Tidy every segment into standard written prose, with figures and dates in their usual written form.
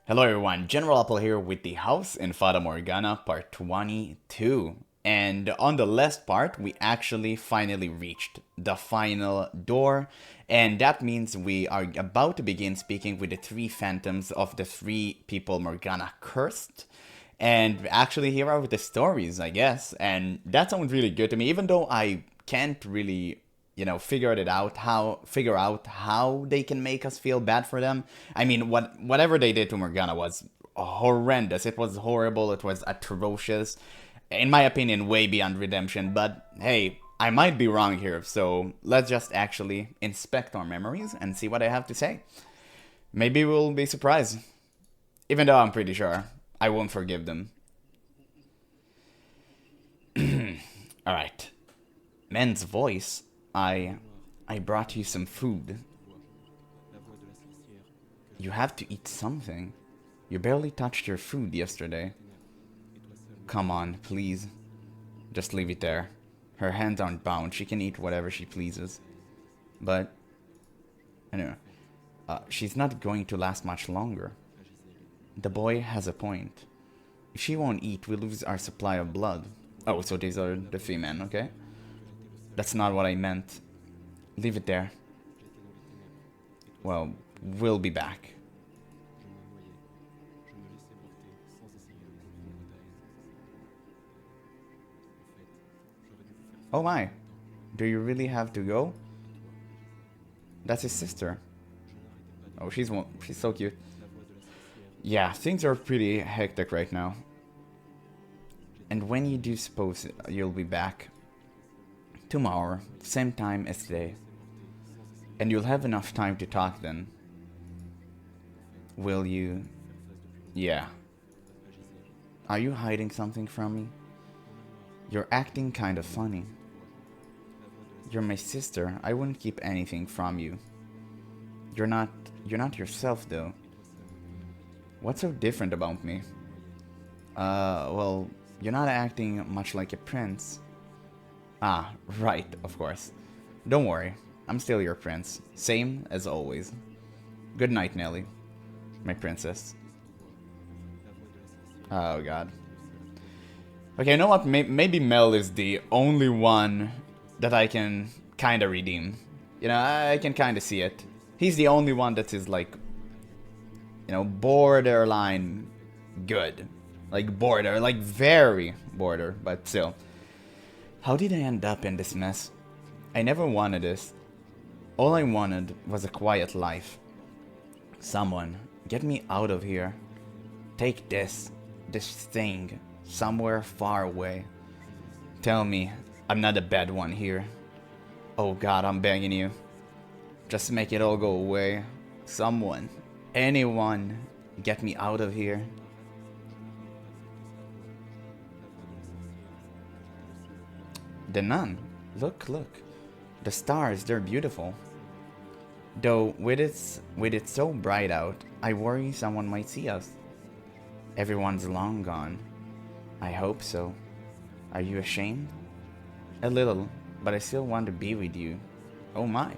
Hello everyone, GeneralApple here with the house in Fata Morgana part 22. And on the last part, we actually finally reached the final door. And that means we are about to begin speaking with the three phantoms of the three people Morgana cursed. And actually here are the stories, I guess. And that sounds really good to me, even though I can't really figure out how they can make us feel bad for them. I mean, whatever they did to Morgana was horrendous. It was horrible. It was atrocious. In my opinion, way beyond redemption. But hey, I might be wrong here. So let's just actually inspect our memories and see what I have to say. Maybe we'll be surprised. Even though I'm pretty sure I won't forgive them. Alright. Men's voice. I I brought you some food. You have to eat something. You barely touched your food yesterday. Come on, please. Just leave it there. Her hands aren't bound. She can eat whatever she pleases. But, anyway, she's not going to last much longer. The boy has a point. If she won't eat, we lose our supply of blood. Oh, so these are the three men, okay? That's not what I meant. Leave it there. Well, we'll be back. Oh my. Do you really have to go? That's his sister. Oh, she's so cute. Yeah, things are pretty hectic right now. And when you do suppose you'll be back? Tomorrow, same time as today. And you'll have enough time to talk then. Will you? Yeah. Are you hiding something from me? You're acting kind of funny. You're my sister. I wouldn't keep anything from you. You're not yourself though. What's so different about me? Well, you're not acting much like a prince. Ah, right, of course. Don't worry, I'm still your prince. Same as always. Good night, Nelly. My princess. Oh god. Okay, you know what? Maybe Mell is the only one that I can kinda redeem. You know, I can kinda see it. He's the only one that is like, borderline good. Like border, like very border, but still. How did I end up in this mess? I never wanted this. All I wanted was a quiet life. Someone, get me out of here. Take this thing, somewhere far away. Tell me I'm not a bad one here. Oh god, I'm begging you. Just make it all go away. Someone, anyone, get me out of here. The nun. Look, look. The stars, they're beautiful. Though with it so bright out, I worry someone might see us. Everyone's long gone. I hope so. Are you ashamed? A little, but I still want to be with you. Oh my.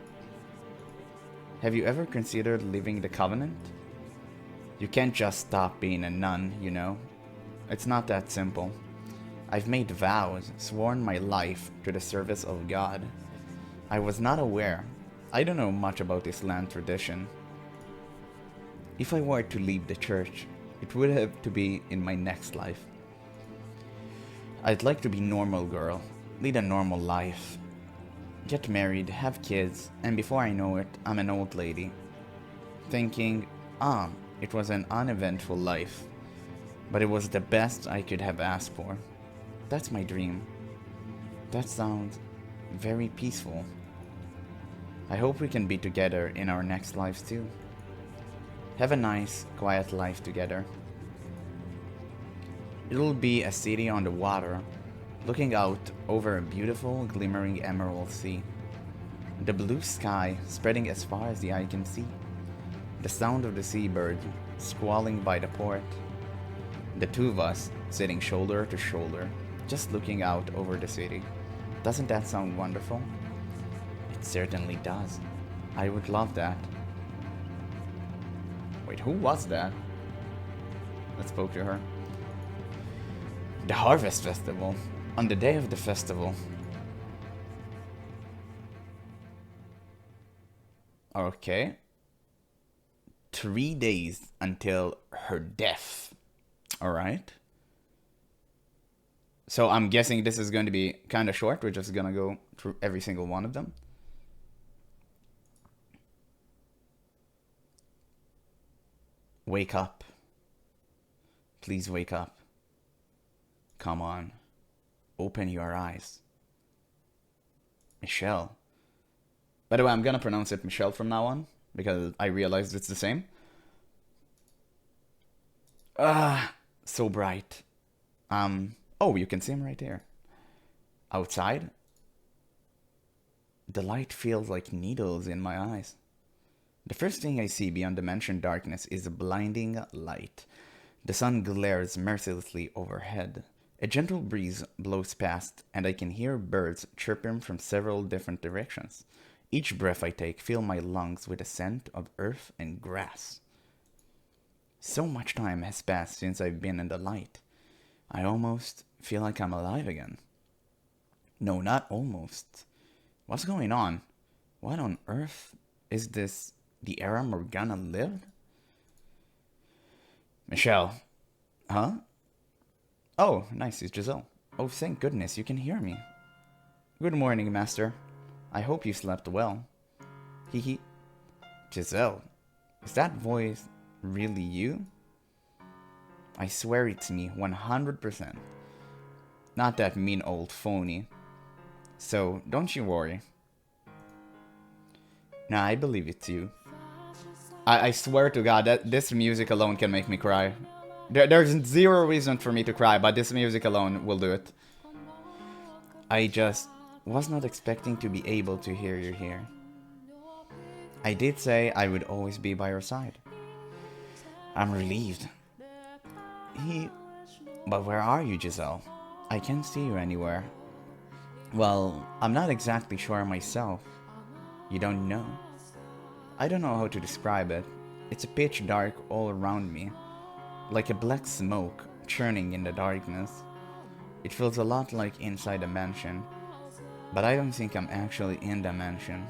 Have you ever considered leaving the Covenant? You can't just stop being a nun, you know. It's not that simple. I've made vows, sworn my life to the service of God. I was not aware. I don't know much about Islam tradition. If I were to leave the church, it would have to be in my next life. I'd like to be normal girl, lead a normal life. Get married, have kids, and before I know it, I'm an old lady. Thinking, it was an uneventful life, but it was the best I could have asked for. That's my dream. That sounds very peaceful. I hope we can be together in our next lives too. Have a nice, quiet life together. It'll be a city on the water, looking out over a beautiful, glimmering emerald sea. The blue sky spreading as far as the eye can see. The sound of the seabird squalling by the port. The two of us sitting shoulder to shoulder, just looking out over the city. Doesn't that sound wonderful? It certainly does. I would love that. Wait, who was that? Let's poke to her. The Harvest Festival. On the day of the festival. Okay. 3 days until her death. Alright. So I'm guessing this is going to be kind of short. We're just going to go through every single one of them. Wake up. Please wake up. Come on. Open your eyes. Michelle. By the way, I'm gonna pronounce it Michelle from now on, because I realized it's the same. Ah, so bright. Oh, you can see him right there. Outside. The light feels like needles in my eyes. The first thing I see beyond the mentioned darkness is a blinding light. The sun glares mercilessly overhead. A gentle breeze blows past, and I can hear birds chirping from several different directions. Each breath I take fills my lungs with a scent of earth and grass. So much time has passed since I've been in the light. I almost feel like I'm alive again. No, not almost. What's going on? What on earth is this? The era Morgana lived? Michelle. Huh? Oh, nice, it's Giselle. Oh, thank goodness, you can hear me. Good morning, Master. I hope you slept well. Hee. Giselle, is that voice really you? I swear it's me, 100%. Not that mean old phony. So, don't you worry. Nah, I believe it's you. I swear to God that this music alone can make me cry. There's zero reason for me to cry, but this music alone will do it. I just was not expecting to be able to hear you here. I did say I would always be by your side. I'm relieved. But where are you, Giselle? I can't see you anywhere. Well, I'm not exactly sure myself. You don't know? I don't know how to describe it. It's pitch dark all around me, like a black smoke churning in the darkness. It feels a lot like inside a mansion, but I don't think I'm actually in the mansion.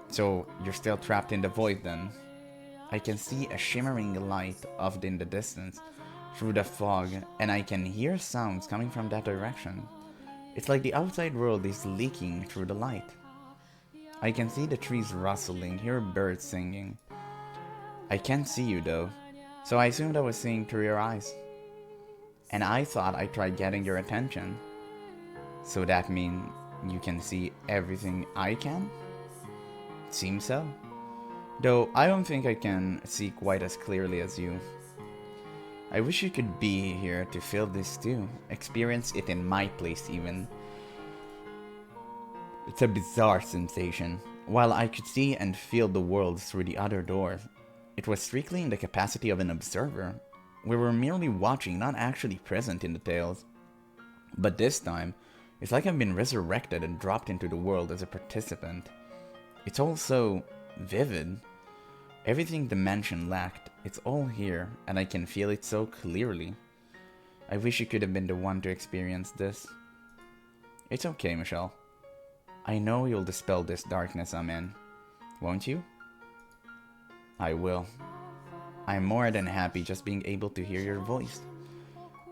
So you're still trapped in the void then? I can see a shimmering light off in the distance through the fog, and I can hear sounds coming from that direction. It's like the outside world is leaking through the light. I can see the trees rustling, hear birds singing. I can't see you though, so I assumed I was seeing through your eyes. And I thought I tried getting your attention. So that means you can see everything I can? Seems so. Though I don't think I can see quite as clearly as you. I wish you could be here to feel this too. Experience it in my place even. It's a bizarre sensation. While I could see and feel the world through the other doors, it was strictly in the capacity of an observer. We were merely watching, not actually present in the tales. But this time, it's like I've been resurrected and dropped into the world as a participant. It's all so vivid. Everything the mansion lacked, it's all here, and I can feel it so clearly. I wish you could have been the one to experience this. It's okay, Michelle. I know you'll dispel this darkness I'm in, won't you? I will. I'm more than happy just being able to hear your voice,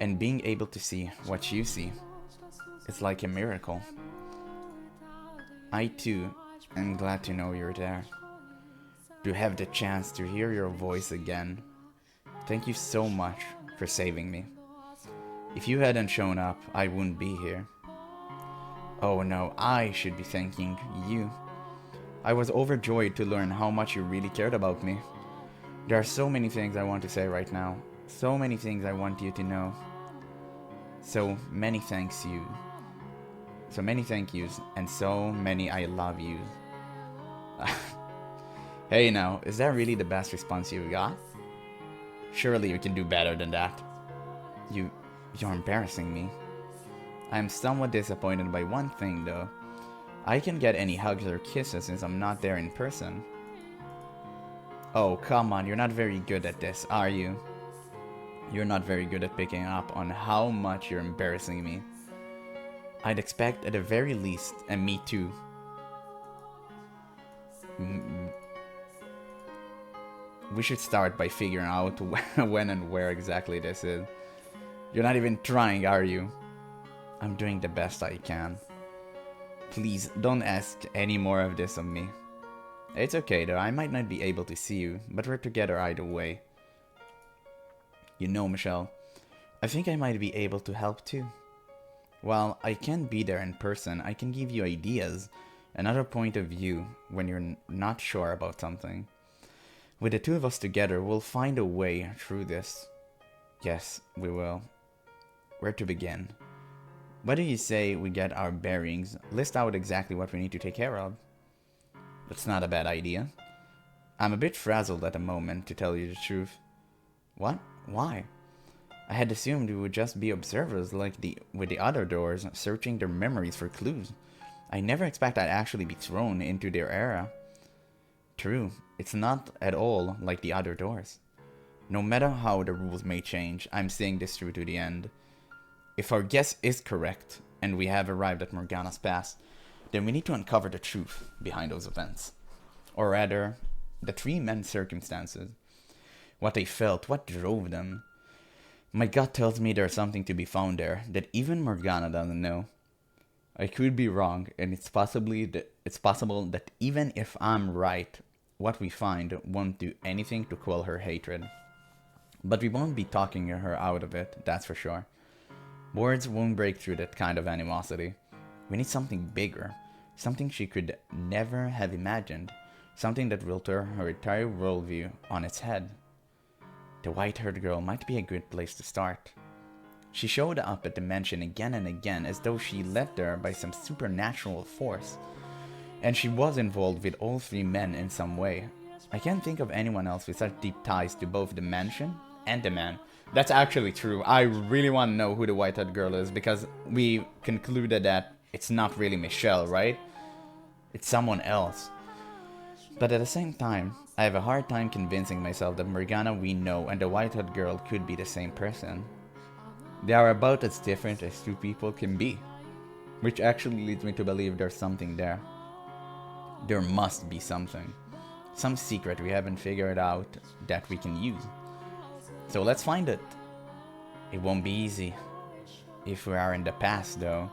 and being able to see what you see. It's like a miracle. I too am glad to know you're there. To have the chance to hear your voice again. Thank you so much for saving me. If you hadn't shown up, I wouldn't be here. Oh no, I should be thanking you. I was overjoyed to learn how much you really cared about me. There are so many things I want to say right now. So many things I want you to know. So many thanks you. So many thank yous, and so many I love yous. Hey now, is that really the best response you got? Surely you can do better than that. You're embarrassing me. I am somewhat disappointed by one thing though. I can get any hugs or kisses since I'm not there in person. Oh, come on, you're not very good at this, are you? You're not very good at picking up on how much you're embarrassing me. I'd expect at the very least, and me too. We should start by figuring out when and where exactly this is. You're not even trying, are you? I'm doing the best I can. Please, don't ask any more of this of me. It's okay though, I might not be able to see you, but we're together either way. You know, Michelle, I think I might be able to help too. While I can't be there in person, I can give you ideas, another point of view when you're not sure about something. With the two of us together, we'll find a way through this. Yes, we will. Where to begin? What do you say we get our bearings, list out exactly what we need to take care of? That's not a bad idea. I'm a bit frazzled at the moment, to tell you the truth. What? Why? I had assumed we would just be observers like with the other doors, searching their memories for clues. I never expect I'd actually be thrown into their era. True, it's not at all like the other doors. No matter how the rules may change, I'm seeing this through to the end. If our guess is correct, and we have arrived at Morgana's past, then we need to uncover the truth behind those events. Or rather, the three men's circumstances. What they felt, what drove them. My gut tells me there's something to be found there that even Morgana doesn't know. I could be wrong, and it's possible that even if I'm right, what we find won't do anything to quell her hatred. But we won't be talking her out of it, that's for sure. Words won't break through that kind of animosity. We need something bigger, something she could never have imagined, something that will turn her entire worldview on its head. The white-haired girl might be a good place to start. She showed up at the mansion again and again as though she led there by some supernatural force. And she was involved with all three men in some way. I can't think of anyone else with such deep ties to both the mansion and the man. That's actually true. I really want to know who the white-haired girl is, because we concluded that it's not really Michelle, right? It's someone else. But at the same time, I have a hard time convincing myself that Morgana we know and the white-haired girl could be the same person. They are about as different as two people can be, which actually leads me to believe there's something there. There must be something. Some secret we haven't figured out that we can use. So let's find it. It won't be easy. If we are in the past though,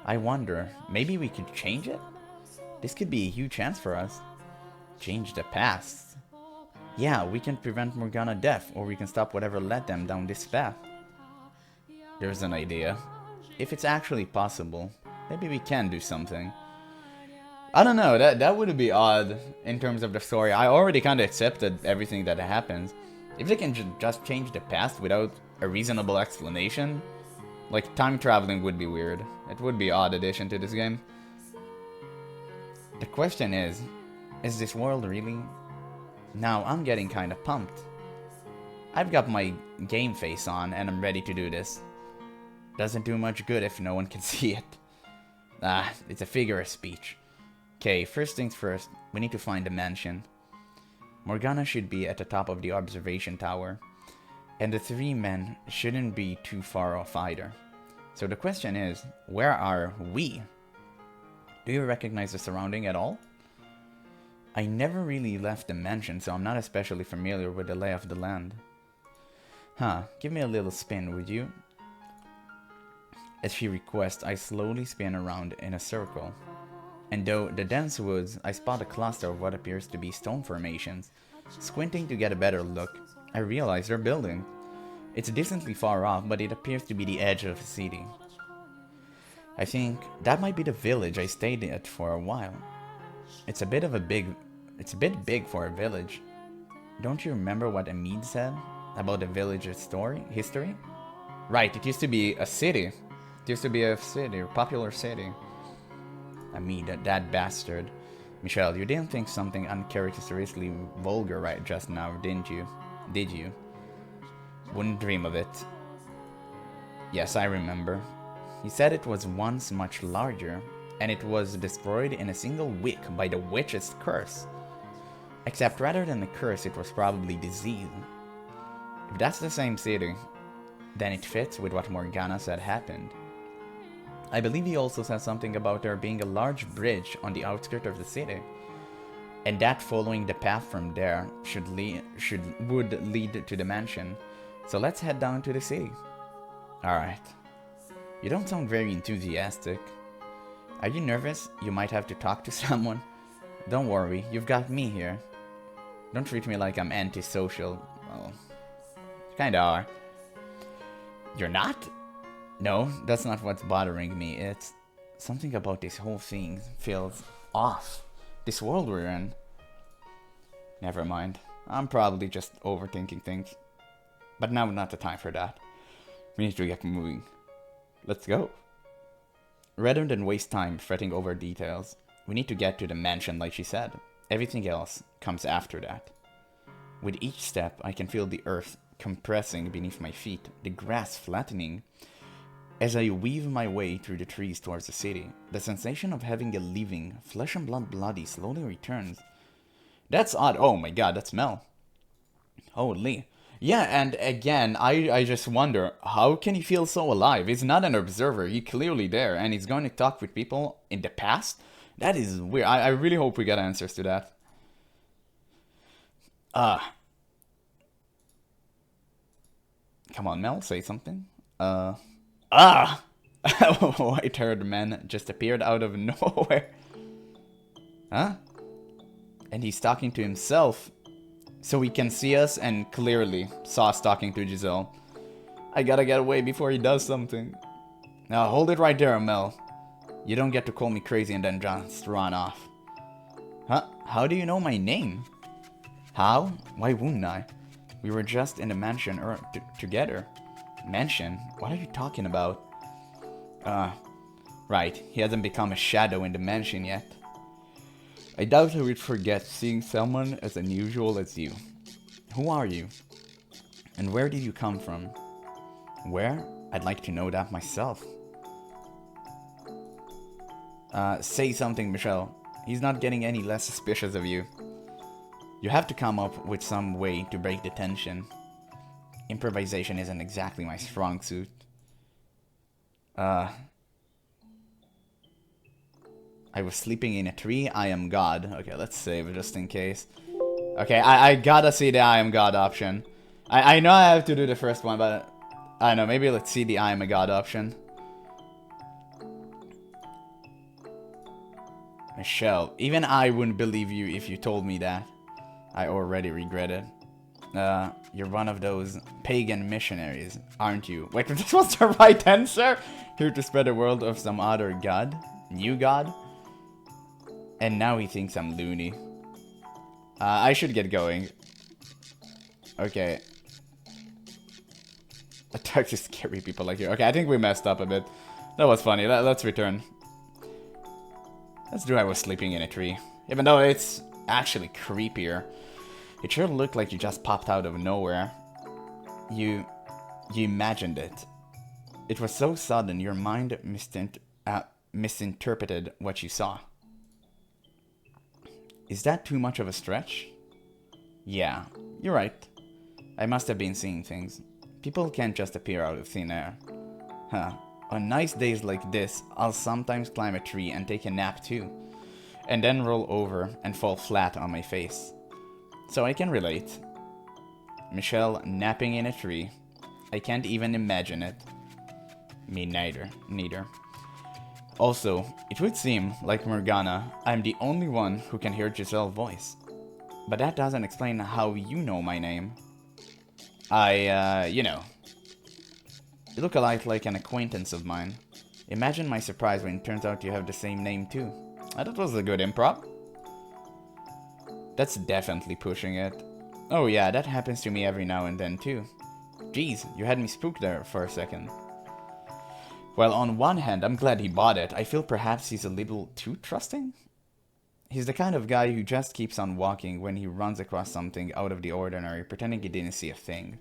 I wonder, maybe we could change it? This could be a huge chance for us. Change the past? Yeah, we can prevent Morgana death, or we can stop whatever led them down this path. There's an idea. If it's actually possible, maybe we can do something. I don't know, that would be odd in terms of the story. I already kind of accepted everything that happens. If they can just change the past without a reasonable explanation, like time traveling would be weird. It would be an odd addition to this game. The question is this world really? Now I'm getting kind of pumped. I've got my game face on and I'm ready to do this. Doesn't do much good if no one can see it. It's a figure of speech. Okay, first things first, we need to find the mansion. Morgana should be at the top of the observation tower, and the three men shouldn't be too far off either. So the question is, where are we? Do you recognize the surrounding at all? I never really left the mansion, so I'm not especially familiar with the lay of the land. Give me a little spin, would you? As she requests, I slowly spin around in a circle. And though the dense woods, I spot a cluster of what appears to be stone formations. Squinting to get a better look, I realize they're building. It's decently far off, but it appears to be the edge of a city. I think that might be the village I stayed at for a while. It's a bit big for a village. Don't you remember what Amid said about the village's history? Right, it used to be a city. It used to be a popular city. Amid, that bastard. Michelle, you didn't think something uncharacteristically vulgar right just now, didn't you? Did you? Wouldn't dream of it. Yes, I remember. He said it was once much larger, and it was destroyed in a single week by the witch's curse. Except rather than a curse, it was probably disease. If that's the same city, Then it fits with what Morgana said happened. I believe he also said something about there being a large bridge on the outskirts of the city, and that following the path from there would lead to the mansion. So let's head down to the city. Alright. You don't sound very enthusiastic. Are you nervous? You might have to talk to someone. Don't worry, you've got me here. Don't treat me like I'm antisocial. Well, kinda are. You're not? No, that's not what's bothering me. It's something about this whole thing feels off. This world we're in. Never mind. I'm probably just overthinking things. But now not the time for that. We need to get moving. Let's go. Rather than waste time fretting over details, we need to get to the mansion like she said. Everything else comes after that. With each step, I can feel the earth compressing beneath my feet, the grass flattening. As I weave my way through the trees towards the city, the sensation of having a living, flesh and blood body slowly returns. That's odd. Oh my god, that's Mell. Holy. Yeah, and again, I just wonder, how can he feel so alive? He's not an observer, he's clearly there, and he's going to talk with people in the past? That is weird. I really hope we get answers to that. Come on, Mell, say something. White-haired man just appeared out of nowhere. Huh? And he's talking to himself. So he can see us and clearly saw us talking to Giselle. I gotta get away before he does something. Now hold it right there, Mell. You don't get to call me crazy and then just run off. Huh? How do you know my name? How? Why wouldn't I? We were just in the mansion together. Mansion? What are you talking about? Right. He hasn't become a shadow in the mansion yet. I doubt he would forget seeing someone as unusual as you. Who are you? And where did you come from? Where? I'd like to know that myself. Say something, Michelle. He's not getting any less suspicious of you. You have to come up with some way to break the tension. Improvisation isn't exactly my strong suit. I was sleeping in a tree, I am God. Okay, let's save just in case. Okay, I gotta see the I am God option. I know I have to do the first one, but I don't know, maybe let's see the I am a God option. Michelle, even I wouldn't believe you if you told me that. I already regret it. You're one of those pagan missionaries, aren't you? Wait, this was the right answer? Here to spread the world of some other god? New god? And now he thinks I'm loony. I should get going. Okay. I talk to scary people like you. Okay, I think we messed up a bit. That was funny. Let's return. Let's do I was sleeping in a tree. Even though it's actually creepier. It sure looked like you just popped out of nowhere. You imagined it. It was so sudden your mind misinterpreted what you saw. Is that too much of a stretch? Yeah, you're right. I must have been seeing things. People can't just appear out of thin air. Huh. On nice days like this, I'll sometimes climb a tree and take a nap too. And then roll over and fall flat on my face. So I can relate. Michelle napping in a tree. I can't even imagine it. Me neither. Also, it would seem, like Morgana, I'm the only one who can hear Giselle's voice. But that doesn't explain how you know my name. You know. You look a lot like an acquaintance of mine. Imagine my surprise when it turns out you have the same name too. That was a good improv. That's definitely pushing it. Oh yeah, that happens to me every now and then too. Jeez, you had me spooked there for a second. Well, on one hand, I'm glad he bought it. I feel perhaps he's a little too trusting. He's the kind of guy who just keeps on walking when he runs across something out of the ordinary, pretending he didn't see a thing.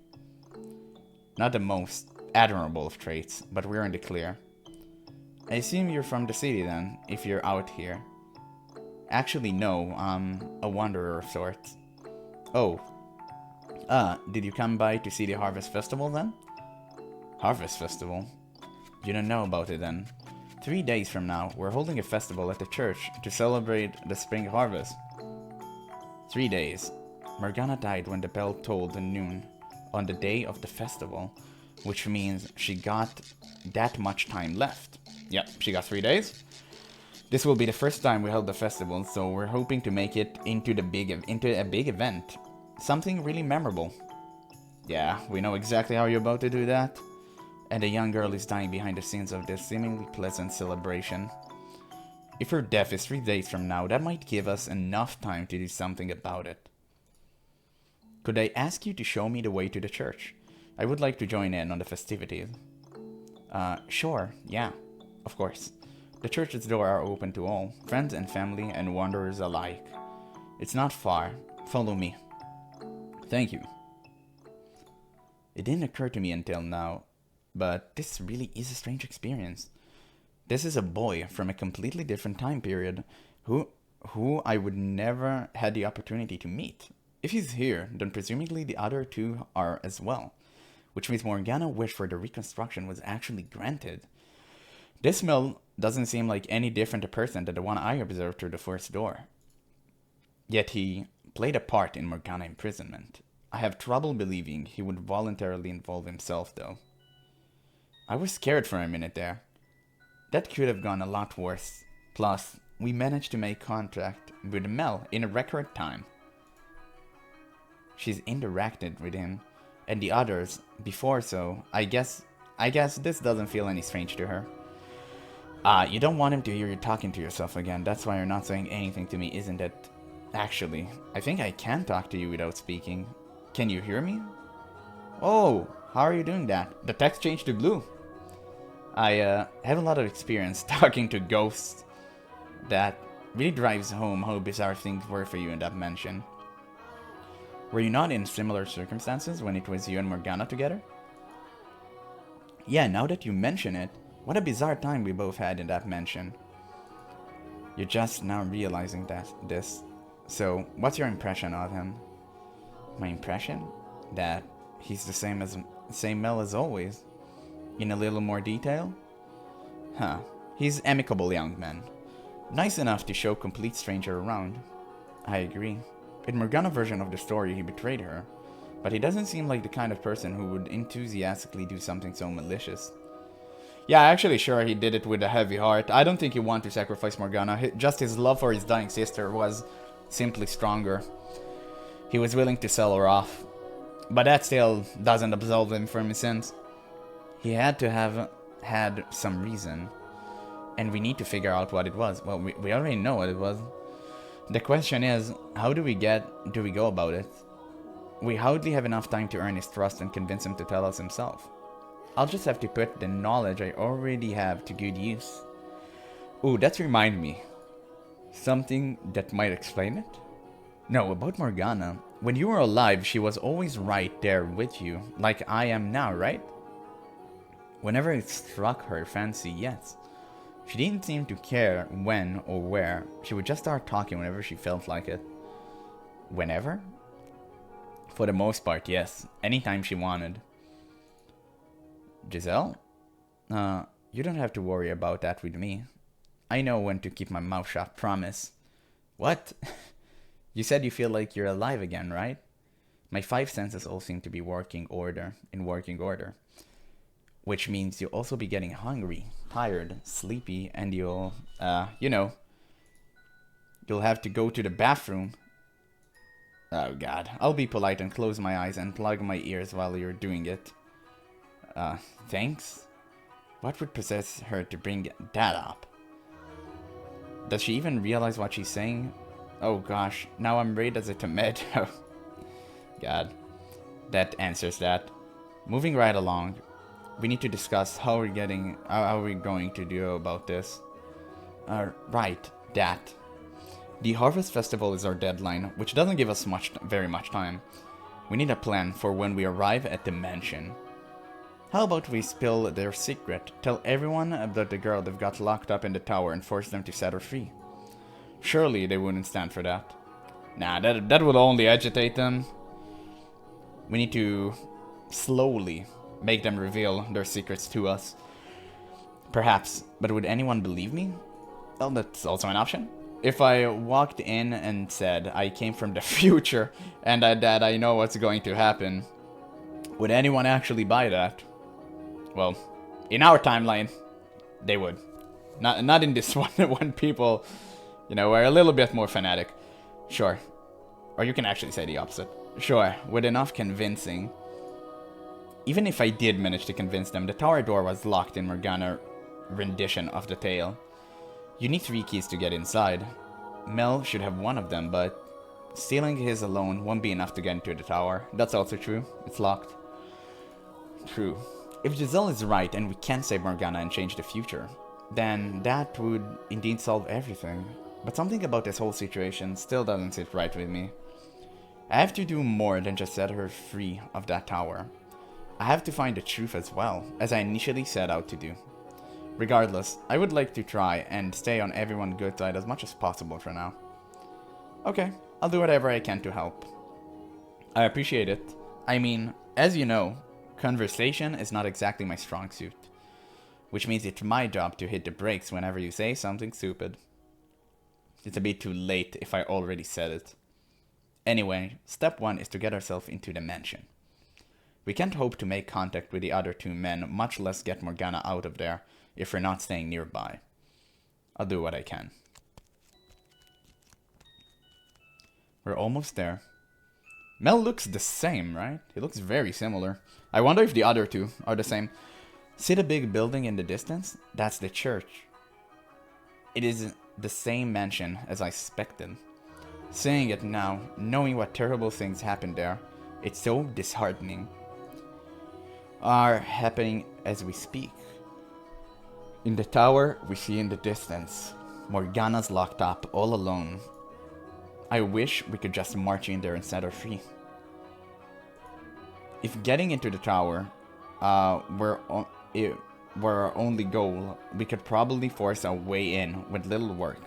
Not the most admirable of traits, but we're in the clear. I assume you're from the city then, if you're out here. Actually, no, I'm a wanderer of sorts. Oh. Did you come by to see the Harvest Festival then? Harvest Festival? You don't know about it then. 3 days from now, we're holding a festival at the church to celebrate the spring harvest. 3 days. Morgana died when the bell tolled noon on the day of the festival, which means she got that much time left. Yep, she got 3 days. This will be the first time we held the festival, so we're hoping to make it into a big event. Something really memorable. Yeah, we know exactly how you're about to do that. And a young girl is dying behind the scenes of this seemingly pleasant celebration. If her death is 3 days from now, that might give us enough time to do something about it. Could I ask you to show me the way to the church? I would like to join in on the festivities. Sure, yeah, of course. The church's doors are open to all, friends and family and wanderers alike. It's not far. Follow me. Thank you. It didn't occur to me until now, but this really is a strange experience. This is a boy from a completely different time period who I would never had the opportunity to meet. If he's here, then presumably the other two are as well, which means Morgana's wish for the reconstruction was actually granted. This Mell doesn't seem like any different a person than the one I observed through the first door. Yet he played a part in Morgana's imprisonment. I have trouble believing he would voluntarily involve himself, though. I was scared for a minute there. That could have gone a lot worse. Plus, we managed to make contact with Mell in a record time. She's interacted with him and the others before, so I guess this doesn't feel any strange to her. You don't want him to hear you talking to yourself again. That's why you're not saying anything to me, isn't it? Actually, I think I can talk to you without speaking. Can you hear me? Oh, how are you doing that? The text changed to blue. I have a lot of experience talking to ghosts. That really drives home how bizarre things were for you in that mansion. Were you not in similar circumstances when it was you and Morgana together? Yeah, now that you mention it, what a bizarre time we both had in that mansion. You're just now realizing this. So, what's your impression of him? My impression? That he's the same Mell as always. In a little more detail? Huh. He's amicable young man. Nice enough to show complete stranger around. I agree. In Morgana's version of the story, he betrayed her. But he doesn't seem like the kind of person who would enthusiastically do something so malicious. Yeah, actually, sure, he did it with a heavy heart. I don't think he wanted to sacrifice Morgana. Just his love for his dying sister was simply stronger. He was willing to sell her off. But that still doesn't absolve him from his sins. He had to have had some reason. And we need to figure out what it was. Well, we already know what it was. The question is, how do we go about it? We hardly have enough time to earn his trust and convince him to tell us himself. I'll just have to put the knowledge I already have to good use. Ooh, that reminds me. Something that might explain it? No, about Morgana. When you were alive, she was always right there with you, like I am now, right? Whenever it struck her fancy, yes. She didn't seem to care when or where. She would just start talking whenever she felt like it. Whenever? For the most part, yes. Anytime she wanted. Giselle? You don't have to worry about that with me. I know when to keep my mouth shut, promise. What? You said you feel like you're alive again, right? My 5 senses all seem to be in working order. Which means you'll also be getting hungry, tired, sleepy, and you'll have to go to the bathroom. Oh god. I'll be polite and close my eyes and plug my ears while you're doing it. Thanks? What would possess her to bring that up? Does she even realize what she's saying? Oh gosh, now I'm rated as a tomato. God. That answers that. Moving right along. We need to discuss how we're going to do about this. Right, that. The Harvest Festival is our deadline, which doesn't give us very much time. We need a plan for when we arrive at the mansion. How about we spill their secret, tell everyone about the girl that got locked up in the tower and force them to set her free? Surely they wouldn't stand for that. Nah, that would only agitate them. We need to slowly make them reveal their secrets to us. Perhaps, but would anyone believe me? Well, that's also an option. If I walked in and said I came from the future and that I know what's going to happen, would anyone actually buy that? Well, in our timeline, they would. Not in this one, when people, you know, are a little bit more fanatic. Sure. Or you can actually say the opposite. Sure, with enough convincing. Even if I did manage to convince them, the tower door was locked in Morgana rendition of the tale. You need 3 keys to get inside. Mell should have one of them, but stealing his alone won't be enough to get into the tower. That's also true. It's locked. True. If Giselle is right and we can save Morgana and change the future, then that would indeed solve everything. But something about this whole situation still doesn't sit right with me. I have to do more than just set her free of that tower. I have to find the truth as well, as I initially set out to do. Regardless, I would like to try and stay on everyone's good side as much as possible for now. Okay, I'll do whatever I can to help. I appreciate it. I mean, as you know, conversation is not exactly my strong suit. Which means it's my job to hit the brakes whenever you say something stupid. It's a bit too late if I already said it. Anyway, step 1 is to get ourselves into the mansion. We can't hope to make contact with the other 2 men, much less get Morgana out of there, if we're not staying nearby. I'll do what I can. We're almost there. Mell looks the same, right? He looks very similar. I wonder if the other 2 are the same. See the big building in the distance? That's the church. It is the same mansion as I suspected. Seeing it now, knowing what terrible things happened there, it's so disheartening. Are happening as we speak. In the tower, we see in the distance, Morgana's locked up all alone. I wish we could just march in there and set her free. If getting into the tower were our only goal, we could probably force our way in with little work.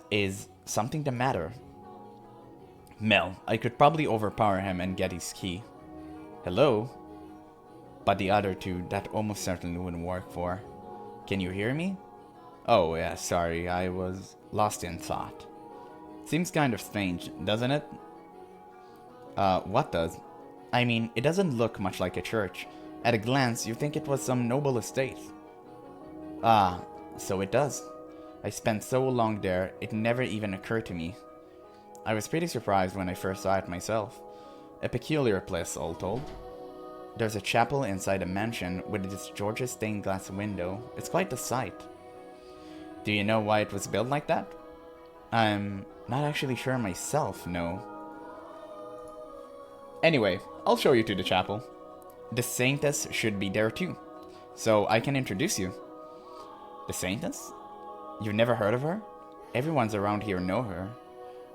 Is something the matter? Mell, I could probably overpower him and get his key. Hello? But the other 2, that almost certainly wouldn't work for. Can you hear me? Oh yeah, sorry, I was lost in thought. Seems kind of strange, doesn't it? What does? I mean, it doesn't look much like a church. At a glance, you think it was some noble estate. Ah, so it does. I spent so long there, it never even occurred to me. I was pretty surprised when I first saw it myself. A peculiar place, all told. There's a chapel inside a mansion with this George's stained glass window. It's quite the sight. Do you know why it was built like that? I'm not actually sure myself, no. Anyway, I'll show you to the chapel. The Saintess should be there too, so I can introduce you. The Saintess? You've never heard of her? Everyone's around here know her.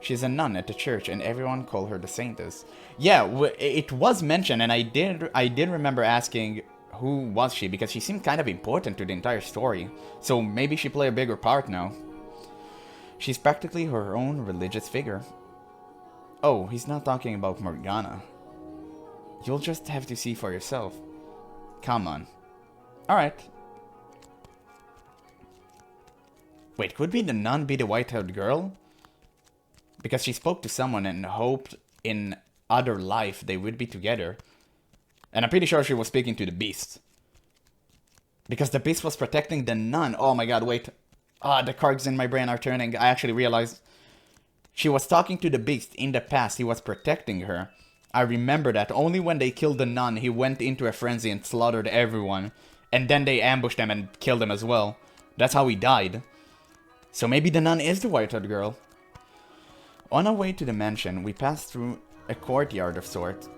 She's a nun at the church and everyone call her the Saintess. Yeah, it was mentioned and I did remember asking who was she, because she seemed kind of important to the entire story. So maybe she play a bigger part now. She's practically her own religious figure. Oh, he's not talking about Morgana. You'll just have to see for yourself. Come on. Alright. Wait, could be the nun be the white-haired girl? Because she spoke to someone and hoped in other life they would be together. And I'm pretty sure she was speaking to the beast. Because the beast was protecting the nun. Oh my god, wait. Ah, the cards in my brain are turning. I actually realized she was talking to the beast in the past. He was protecting her. I remember that. Only when they killed the nun, he went into a frenzy and slaughtered everyone. And then they ambushed him and killed him as well. That's how he died. So maybe the nun is the white-haired girl. On our way to the mansion, we passed through a courtyard of sorts.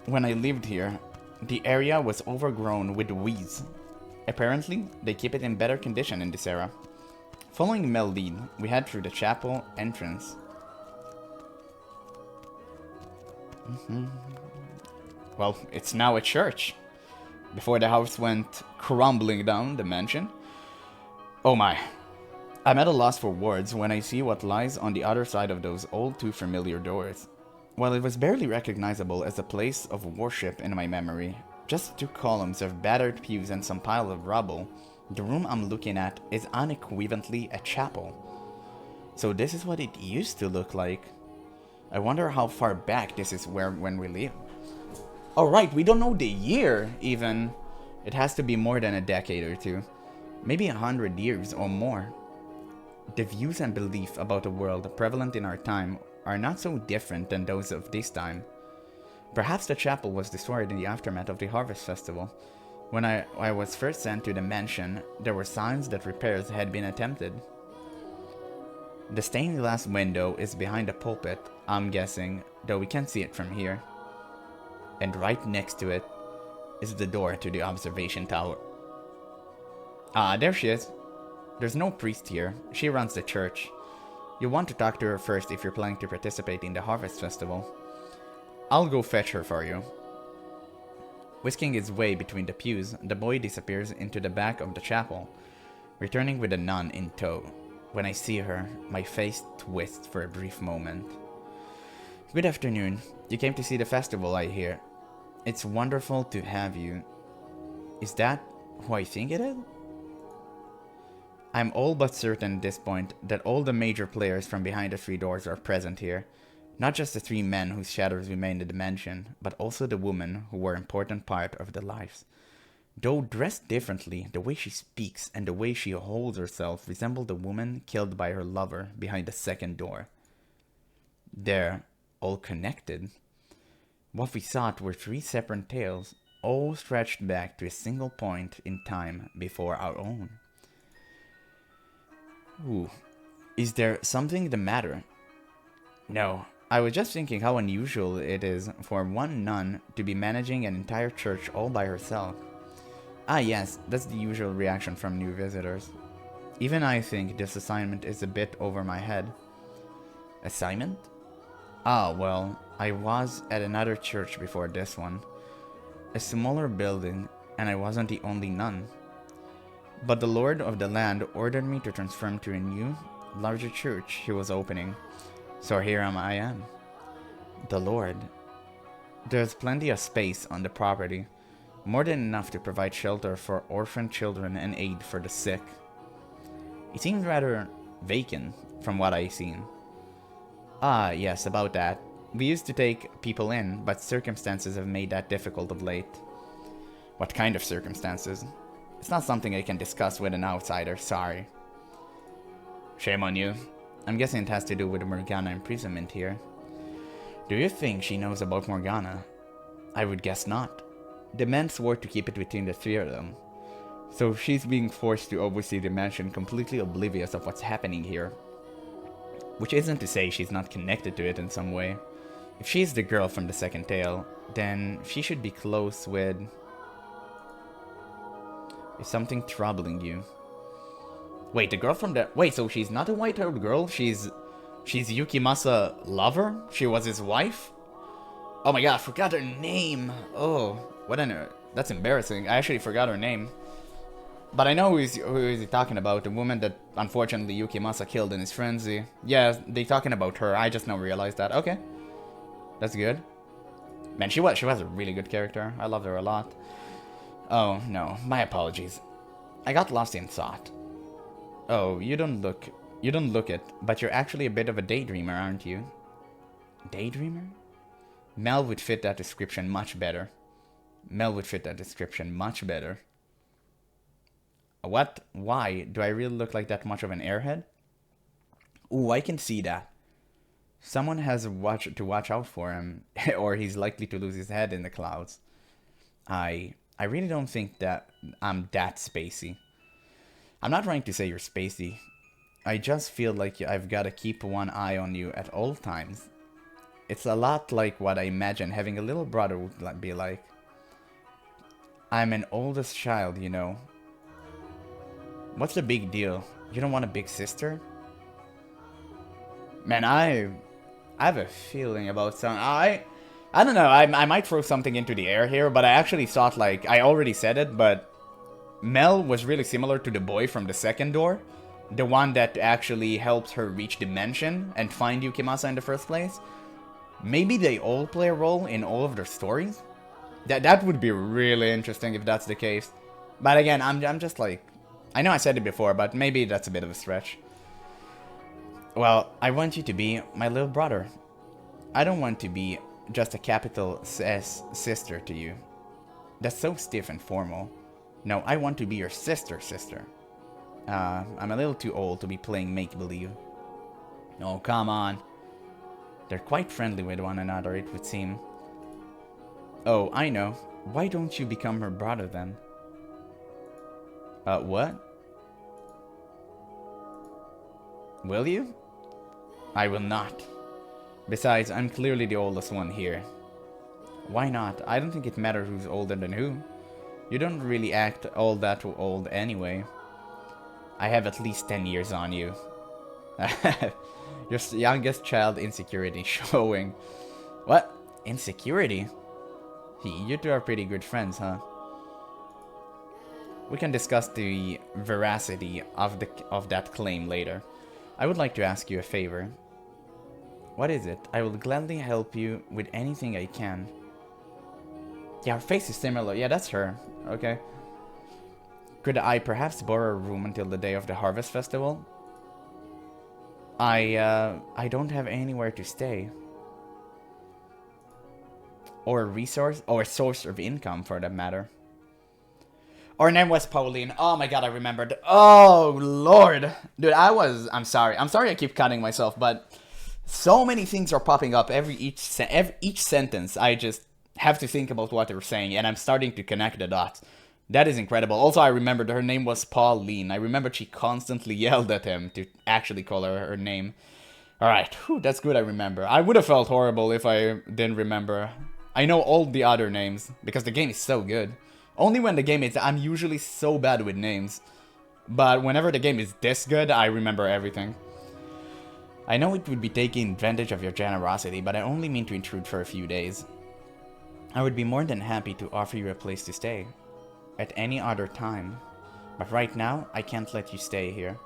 When I lived here, the area was overgrown with weeds. Apparently, they keep it in better condition in this era. Following Mell lead, we head through the chapel entrance. Well, it's now a church. Before the house went crumbling down the mansion. Oh my. I'm at a loss for words when I see what lies on the other side of those old too familiar doors. While it was barely recognizable as a place of worship in my memory, Just 2 columns of battered pews and some pile of rubble, the room I'm looking at is unequivocally a chapel. So this is what it used to look like. I wonder how far back this is when we live. Oh right, we don't know the year even. It has to be more than a decade or two. Maybe 100 years or more. The views and beliefs about the world prevalent in our time are not so different than those of this time. Perhaps the chapel was destroyed in the aftermath of the Harvest Festival. When I was first sent to the mansion, there were signs that repairs had been attempted. The stained glass window is behind the pulpit, I'm guessing, though we can't see it from here. And right next to it is the door to the observation tower. Ah, there she is. There's no priest here. She runs the church. You'll want to talk to her first if you're planning to participate in the Harvest Festival. I'll go fetch her for you. Whisking his way between the pews, the boy disappears into the back of the chapel, returning with a nun in tow. When I see her, my face twists for a brief moment. Good afternoon. You came to see the festival, I hear. It's wonderful to have you. Is that who I think it is? I'm all but certain at this point that all the major players from behind the 3 doors are present here. Not just the 3 men whose shadows remain in the mansion, but also the women who were an important part of their lives. Though dressed differently, the way she speaks and the way she holds herself resemble the woman killed by her lover behind the 2nd door. They're all connected. What we thought were 3 separate tales, all stretched back to a single point in time before our own. Ooh, is there something the matter? No, I was just thinking how unusual it is for one nun to be managing an entire church all by herself. Ah yes, that's the usual reaction from new visitors. Even I think this assignment is a bit over my head. Assignment? Ah, well, I was at another church before this one. A smaller building, and I wasn't the only nun. But the lord of the land ordered me to transfer to a new, larger church he was opening. So here I am. The Lord. There's plenty of space on the property. More than enough to provide shelter for orphan children and aid for the sick. It seems rather vacant from what I've seen. Ah, yes, about that. We used to take people in, but circumstances have made that difficult of late. What kind of circumstances? It's not something I can discuss with an outsider, sorry. Shame on you. I'm guessing it has to do with the Morgana imprisonment here. Do you think she knows about Morgana? I would guess not. The men swore to keep it between the 3 of them. So she's being forced to oversee the mansion completely oblivious of what's happening here. Which isn't to say she's not connected to it in some way. If she's the girl from the 2nd tale, then she should be close with... Is something troubling you? Wait, the girl from the... Wait, so she's not a white-haired girl? She's Yukimasa's lover? She was his wife? Oh my god, I forgot her name. Oh, what an... That's embarrassing. I actually forgot her name. But I know who is he talking about. The woman that, unfortunately, Yukimasa killed in his frenzy. Yeah, they talking about her. I just now realized that. Okay. That's good. Man, she was a really good character. I loved her a lot. Oh, no. My apologies. I got lost in thought. Oh, you don't look it, but you're actually a bit of a daydreamer, aren't you? Daydreamer? Mell would fit that description much better. Mell would fit that description much better. What? Why? Do I really look like that much of an airhead? Ooh, I can see that. Someone has to watch out for him, or he's likely to lose his head in the clouds. I really don't think that I'm that spacey. I'm not trying to say you're spacey. I just feel like I've got to keep one eye on you at all times. It's a lot like what I imagine having a little brother would be like. I'm an oldest child, you know. What's the big deal? You don't want a big sister? Man, I have a feeling about some... I don't know, I might throw something into the air here, but I actually thought, like, I already said it, but Mell was really similar to the boy from the 2nd door. The one that actually helped her reach the mansion and find Yukimasa in the first place. Maybe they all play a role in all of their stories? That would be really interesting if that's the case. But again, I'm just like, I know I said it before, but maybe that's a bit of a stretch. Well, I want you to be my little brother. I don't want to be just a capital S sister to you. That's so stiff and formal. No, I want to be your sister. I'm a little too old to be playing make-believe. Oh, come on. They're quite friendly with one another, it would seem. Oh, I know. Why don't you become her brother then? What? Will you? I will not. Besides, I'm clearly the oldest one here. Why not? I don't think it matters who's older than who. You don't really act all that old anyway. I have at least 10 years on you. Your youngest child insecurity showing. What? Insecurity? You two are pretty good friends, huh? We can discuss the veracity of that claim later. I would like to ask you a favor. What is it? I will gladly help you with anything I can. Yeah, her face is similar. Yeah, that's her. Okay. Could I perhaps borrow a room until the day of the Harvest Festival? I don't have anywhere to stay. Or a resource, or a source of income for that matter. Her name was Pauline. Oh my god, I remembered. Oh lord. Dude, I'm sorry. I'm sorry I keep cutting myself, but so many things are popping up each sentence. I just have to think about what they're saying, and I'm starting to connect the dots. That is incredible. Also, I remembered her name was Pauline. I remembered she constantly yelled at him to actually call her name. Alright, that's good I remember. I would have felt horrible if I didn't remember. I know all the other names, because the game is so good. Only when the game is... I'm usually so bad with names. But whenever the game is this good, I remember everything. I know it would be taking advantage of your generosity, but I only mean to intrude for a few days. I would be more than happy to offer you a place to stay. At any other time. But right now, I can't let you stay here.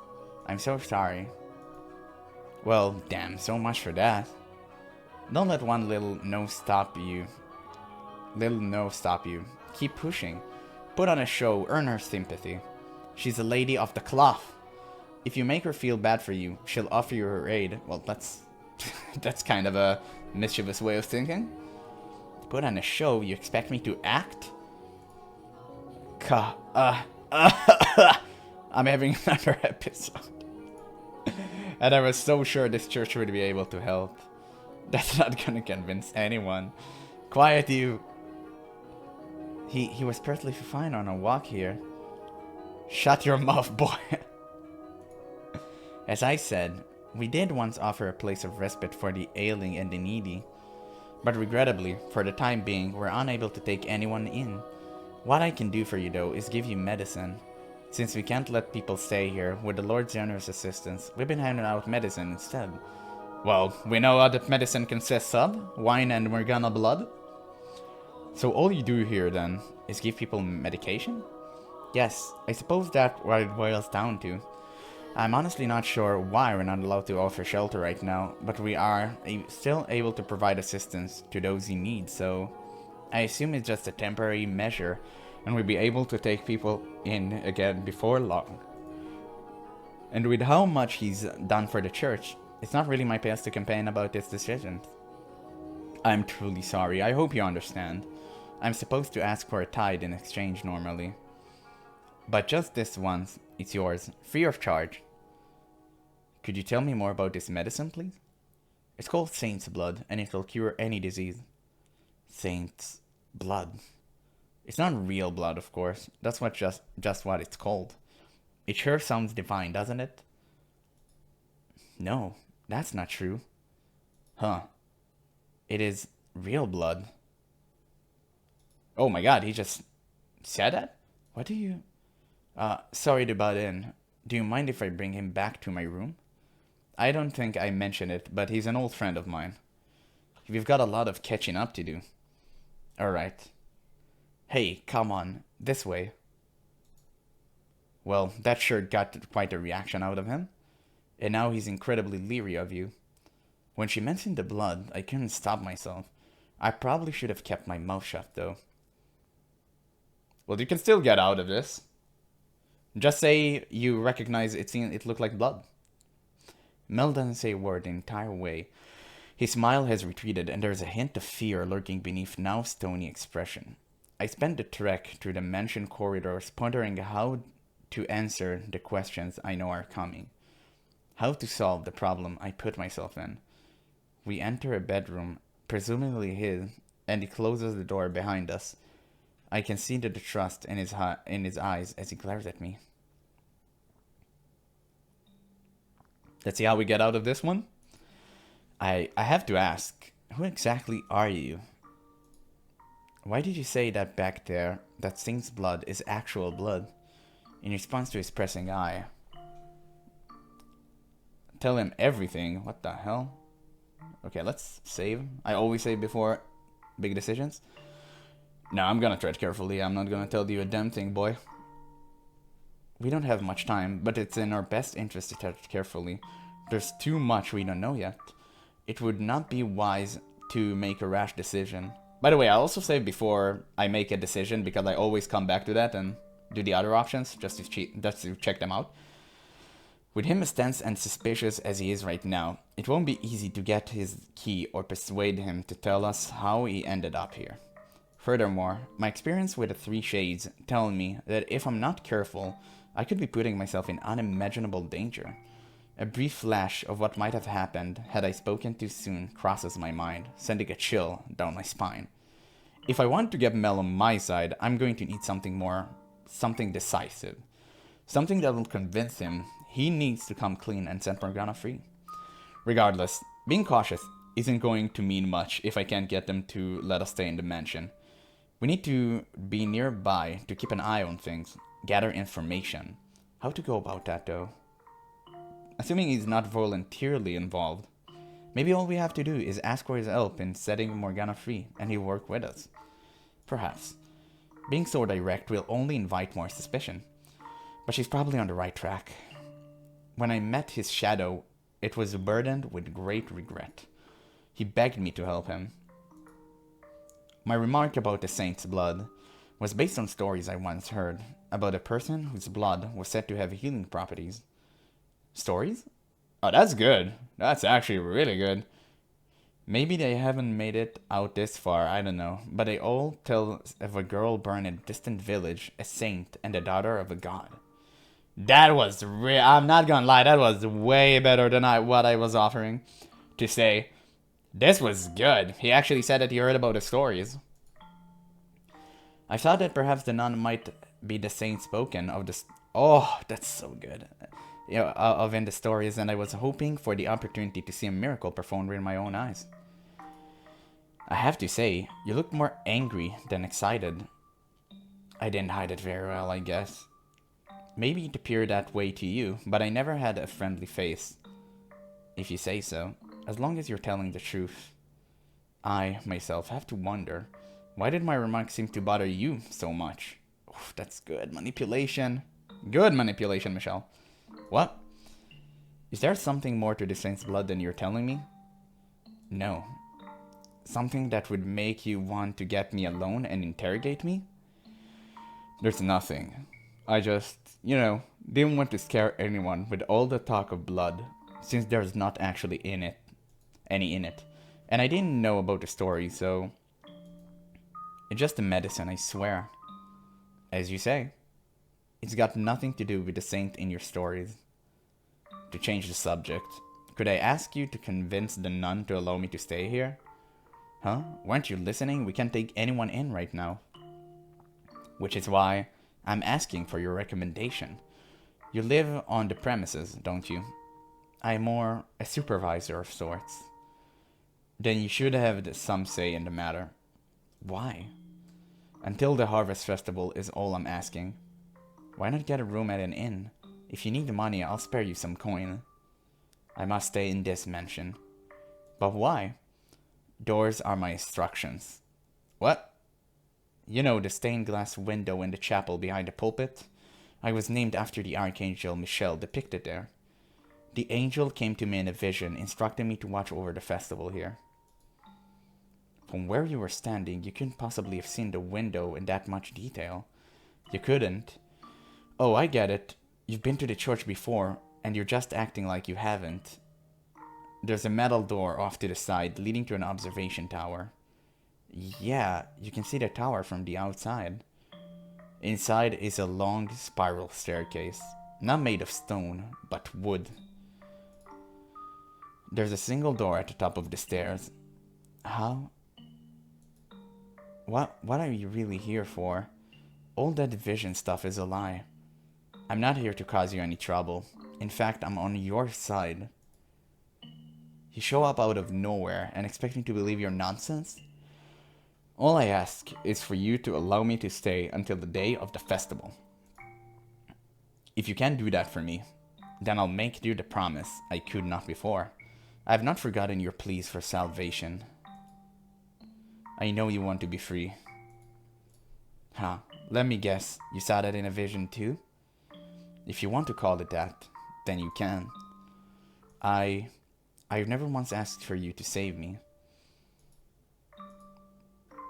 I'm so sorry. Well, damn, so much for that. Don't let one little no stop you. Keep pushing. Put on a show, earn her sympathy. She's a lady of the cloth. If you make her feel bad for you, she'll offer you her aid. Well, that's that's kind of a mischievous way of thinking. Put on a show, you expect me to act? I'm having another episode. And I was so sure this church would be able to help. That's not gonna convince anyone. Quiet, you. He was perfectly fine on a walk here. Shut your mouth, boy. As I said, we did once offer a place of respite for the ailing and the needy. But regrettably, for the time being, we're unable to take anyone in. What I can do for you, though, is give you medicine. Since we can't let people stay here, with the Lord's generous assistance, we've been handing out medicine instead. Well, we know what that medicine consists of. Wine and Morgana blood. So all you do here, then, is give people medication? Yes, I suppose that's what it boils down to. I'm honestly not sure why we're not allowed to offer shelter right now, but we are still able to provide assistance to those in need, so I assume it's just a temporary measure, and we'll be able to take people in again before long. And with how much he's done for the church, it's not really my place to complain about this decision. I'm truly sorry, I hope you understand. I'm supposed to ask for a tithe in exchange normally. But just this once, it's yours, free of charge. Could you tell me more about this medicine, please? It's called Saint's Blood, and it will cure any disease. Saint's Blood. It's not real blood, of course. That's what just what it's called. It sure sounds divine, doesn't it? No, that's not true. Huh. It is real blood. Oh my god, he just said that? What do you... sorry to butt in. Do you mind if I bring him back to my room? I don't think I mentioned it, but he's an old friend of mine. We've got a lot of catching up to do. Alright. Hey, come on. This way. Well, that sure got quite a reaction out of him. And now he's incredibly leery of you. When she mentioned the blood, I couldn't stop myself. I probably should have kept my mouth shut, though. Well, you can still get out of this. Just say you recognize it looked like blood. Mell doesn't say a word the entire way. His smile has retreated, and there's a hint of fear lurking beneath now stony expression. I spend the trek through the mansion corridors pondering how to answer the questions I know are coming. How to solve the problem I put myself in. We enter a bedroom, presumably his, and he closes the door behind us. I can see the distrust in his eyes as he glares at me. Let's see how we get out of this one. I have to ask, who exactly are you? Why did you say that back there, that Saint's blood is actual blood? In response to his pressing eye. Tell him everything. What the hell? Okay, let's save. I always save before big decisions. No, I'm gonna tread carefully. I'm not gonna tell you a damn thing, boy. We don't have much time, but it's in our best interest to tread carefully. There's too much we don't know yet. It would not be wise to make a rash decision. By the way, I also save before I make a decision because I always come back to that and do the other options just to check them out. With him as tense and suspicious as he is right now, it won't be easy to get his key or persuade him to tell us how he ended up here. Furthermore, my experience with the Three Shades tells me that if I'm not careful, I could be putting myself in unimaginable danger. A brief flash of what might have happened had I spoken too soon crosses my mind, sending a chill down my spine. If I want to get Mell on my side, I'm going to need something decisive. Something that will convince him he needs to come clean and set Morgana free. Regardless, being cautious isn't going to mean much if I can't get them to let us stay in the mansion. We need to be nearby to keep an eye on things, gather information. How to go about that, though? Assuming he's not voluntarily involved, maybe all we have to do is ask for his help in setting Morgana free, and he'll work with us. Perhaps. Being so direct will only invite more suspicion. But she's probably on the right track. When I met his shadow, it was burdened with great regret. He begged me to help him. My remark about the Saint's blood was based on stories I once heard about a person whose blood was said to have healing properties. Stories? Oh, that's good. That's actually really good. Maybe they haven't made it out this far, I don't know. But they all tell of a girl born in a distant village, a saint, and the daughter of a god. That was I'm not gonna lie, that was way better than what I was offering to say. This was good. He actually said that he heard about the stories. I thought that perhaps the nun might be the saint spoken of the... Oh, that's so good. You know, of in the stories, and I was hoping for the opportunity to see a miracle performed with my own eyes. I have to say, you look more angry than excited. I didn't hide it very well, I guess. Maybe it appeared that way to you, but I never had a friendly face. If you say so, as long as you're telling the truth. I, myself, have to wonder, why did my remarks seem to bother you so much? Oof, that's good manipulation. Good manipulation, Michelle. What? Is there something more to the Saint's blood than you're telling me? No. Something that would make you want to get me alone and interrogate me? There's nothing. I just, didn't want to scare anyone with all the talk of blood, since there's not actually any in it. And I didn't know about the story, so... It's just a medicine, I swear. As you say. It's got nothing to do with the saint in your stories. To change the subject, could I ask you to convince the nun to allow me to stay here? Huh? Weren't you listening? We can't take anyone in right now. Which is why I'm asking for your recommendation. You live on the premises, don't you? I'm more a supervisor of sorts. Then you should have some say in the matter. Why? Until the Harvest Festival is all I'm asking. Why not get a room at an inn? If you need the money, I'll spare you some coin. I must stay in this mansion. But why? Doors are my instructions. What? You know, the stained glass window in the chapel behind the pulpit? I was named after the Archangel Michel depicted there. The angel came to me in a vision, instructing me to watch over the festival here. From where you were standing, you couldn't possibly have seen the window in that much detail. You couldn't. Oh, I get it. You've been to the church before, and you're just acting like you haven't. There's a metal door off to the side leading to an observation tower. Yeah, you can see the tower from the outside. Inside is a long spiral staircase, not made of stone, but wood. There's a single door at the top of the stairs. How? What are you really here for? All that vision stuff is a lie. I'm not here to cause you any trouble. In fact, I'm on your side. You show up out of nowhere and expect me to believe your nonsense? All I ask is for you to allow me to stay until the day of the festival. If you can't do that for me, then I'll make you the promise I could not before. I have not forgotten your pleas for salvation. I know you want to be free. Huh, let me guess, you saw that in a vision too? If you want to call it that, then you can. I've never once asked for you to save me.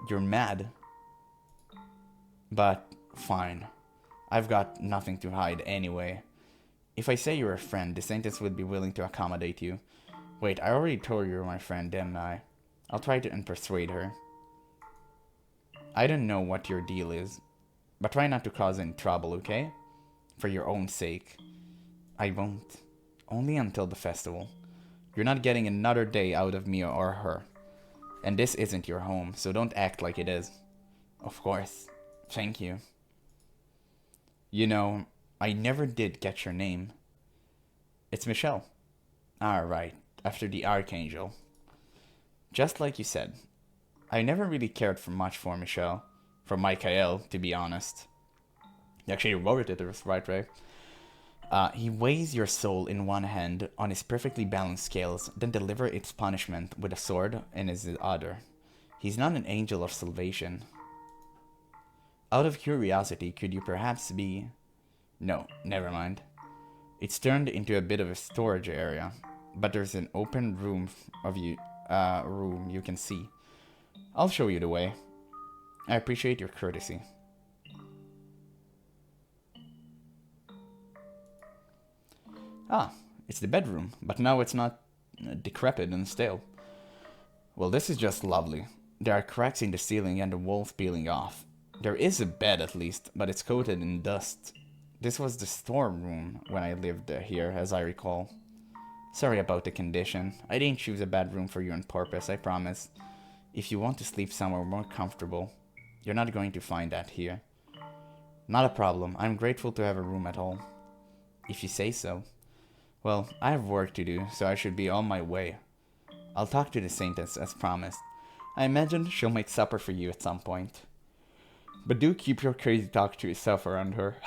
You're mad. But, fine. I've got nothing to hide anyway. If I say you're a friend, the Saintess would be willing to accommodate you. Wait, I already told you you're my friend, didn't I? I'll try to persuade her. I don't know what your deal is, but try not to cause any trouble, okay? For your own sake. I won't. Only until the festival. You're not getting another day out of me or her. And this isn't your home, so don't act like it is. Of course. Thank you. You know, I never did get your name. It's Michelle. Alright, after the Archangel. Just like you said. I never really cared for much for Michelle. For Michael, to be honest. You actually wrote it the right way. He weighs your soul in one hand on his perfectly balanced scales, then delivers its punishment with a sword in his other. He's not an angel of salvation. Out of curiosity, could you perhaps be... No, never mind. It's turned into a bit of a storage area, but there's an open room you can see. I'll show you the way. I appreciate your courtesy. Ah, it's the bedroom, but now it's not decrepit and stale. Well, this is just lovely. There are cracks in the ceiling and the walls peeling off. There is a bed at least, but it's coated in dust. This was the storeroom when I lived here, as I recall. Sorry about the condition. I didn't choose a bad room for you on purpose, I promise. If you want to sleep somewhere more comfortable, you're not going to find that here. Not a problem. I'm grateful to have a room at all. If you say so. Well, I have work to do, so I should be on my way. I'll talk to the Saintess as promised. I imagine she'll make supper for you at some point. But do keep your crazy talk to yourself around her.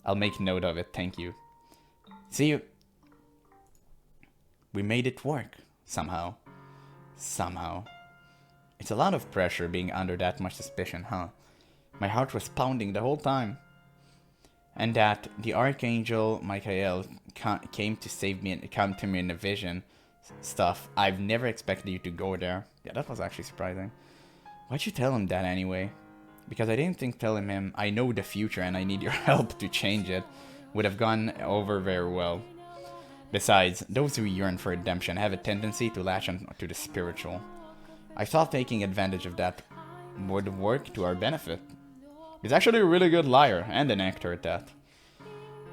I'll make note of it, thank you. See you. We made it work. Somehow. Somehow. It's a lot of pressure being under that much suspicion, huh? My heart was pounding the whole time. And that the Archangel Michael came to save me and come to me in a vision stuff. I've never expected you to go there. Yeah, that was actually surprising. Why'd you tell him that anyway? Because I didn't think telling him I know the future and I need your help to change it would have gone over very well. Besides, those who yearn for redemption have a tendency to latch on to the spiritual. I thought taking advantage of that would work to our benefit. He's actually a really good liar, and an actor at that.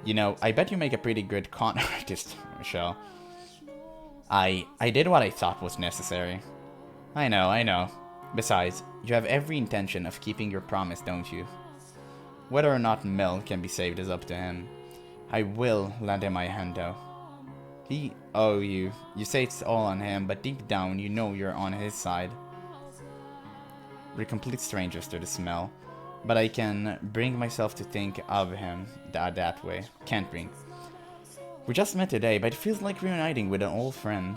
You know, I bet you make a pretty good con artist, Michelle. I did what I thought was necessary. I know. Besides, you have every intention of keeping your promise, don't you? Whether or not Mell can be saved is up to him. I will lend him my hand, though. You say it's all on him, but deep down you know you're on his side. We're complete strangers to the smell. But I can bring myself to think of him that way. Can't bring. We just met today, but it feels like reuniting with an old friend.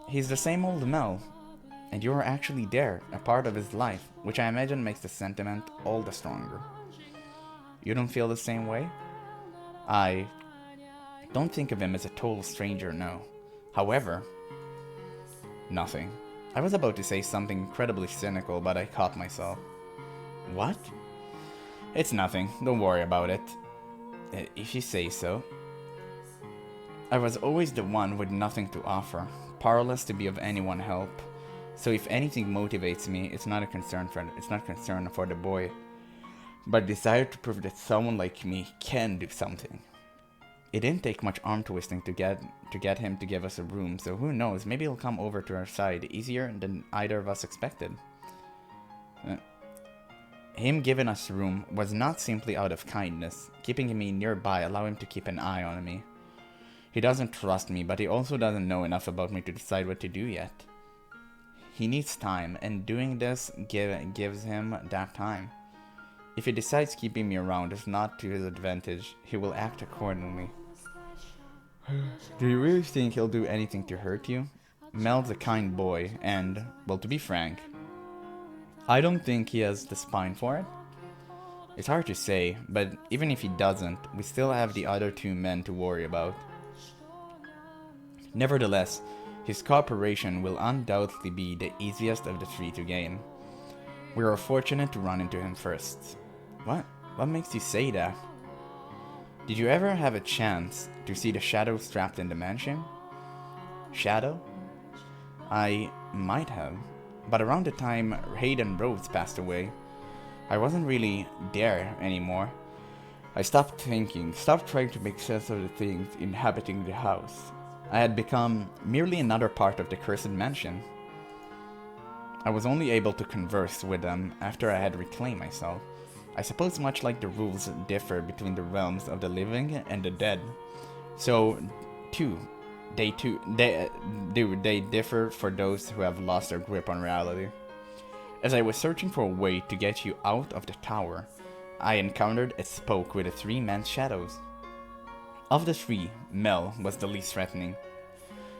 He's the same old Mell. And you're actually there, a part of his life, which I imagine makes the sentiment all the stronger. You don't feel the same way? I don't think of him as a total stranger, no. However, nothing. I was about to say something incredibly cynical, but I caught myself. What? It's nothing, don't worry about it. If you say so. I was always the one with nothing to offer, powerless to be of anyone help. So if anything motivates me, it's not concern for the boy, but desire to prove that someone like me can do something. It didn't take much arm twisting to get him to give us a room, so who knows, maybe he'll come over to our side easier than either of us expected. Him giving us room was not simply out of kindness. Keeping me nearby allowed him to keep an eye on me. He doesn't trust me, but he also doesn't know enough about me to decide what to do yet. He needs time, and doing this gives him that time. If he decides keeping me around is not to his advantage, he will act accordingly. Do you really think he'll do anything to hurt you? Mell's a kind boy, and, well, to be frank, I don't think he has the spine for it. It's hard to say, but even if he doesn't, we still have the other two men to worry about. Nevertheless, his cooperation will undoubtedly be the easiest of the three to gain. We are fortunate to run into him first. What? What makes you say that? Did you ever have a chance to see the shadows trapped in the mansion? Shadow? I might have, but around the time Hayden Rhodes passed away, I wasn't really there anymore. I stopped thinking, stopped trying to make sense of the things inhabiting the house. I had become merely another part of the cursed mansion. I was only able to converse with them after I had reclaimed myself. I suppose much like the rules differ between the realms of the living and the dead, so they differ for those who have lost their grip on reality. As I was searching for a way to get you out of the tower, I encountered a spoke with the three men's shadows. Of the three, Mell was the least threatening.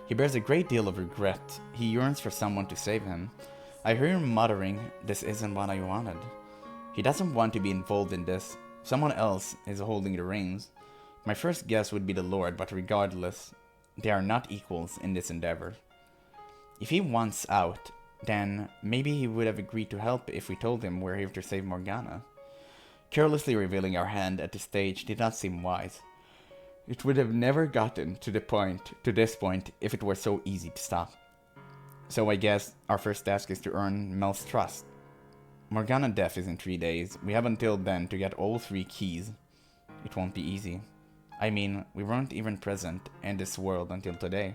He bears a great deal of regret. He yearns for someone to save him. I hear him muttering, "This isn't what I wanted." He doesn't want to be involved in this. Someone else is holding the reins. My first guess would be the Lord, but regardless, they are not equals in this endeavor. If he wants out, then maybe he would have agreed to help if we told him we're here to save Morgana. Carelessly revealing our hand at this stage did not seem wise. It would have never gotten to this point if it were so easy to stop. So I guess our first task is to earn Mell's trust. Morgana death is in 3 days. We have until then to get all 3 keys. It won't be easy. I mean, we weren't even present in this world until today.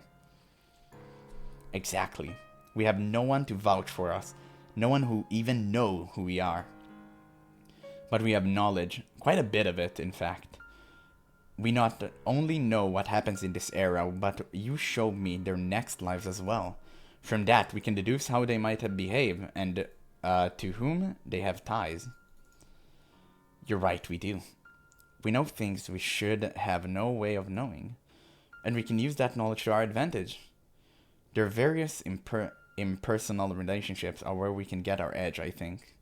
Exactly. We have no one to vouch for us. No one who even know who we are. But we have knowledge. Quite a bit of it, in fact. We not only know what happens in this era, but you showed me their next lives as well. From that, we can deduce how they might have behaved and to whom they have ties. You're right, we do. We know things we should have no way of knowing, and we can use that knowledge to our advantage. Their various impersonal relationships are where we can get our edge, I think.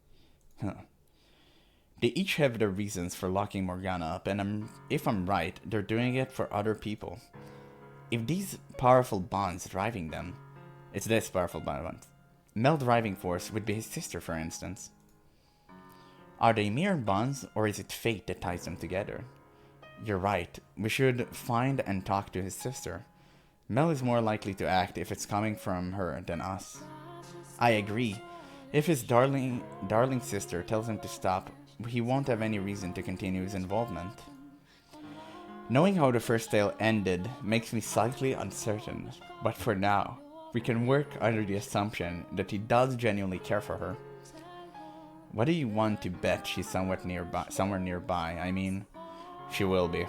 They each have their reasons for locking Morgana up, and if I'm right, they're doing it for other people. If these powerful bonds driving them, it's this powerful bond. Mell driving force would be his sister, for instance. Are they mere bonds, or is it fate that ties them together? You're right, we should find and talk to his sister. Mell is more likely to act if it's coming from her than us. I agree. If his darling sister tells him to stop, he won't have any reason to continue his involvement. Knowing how the first tale ended makes me slightly uncertain, but for now, we can work under the assumption that he does genuinely care for her. What do you want to bet she's somewhere nearby? I mean, she will be.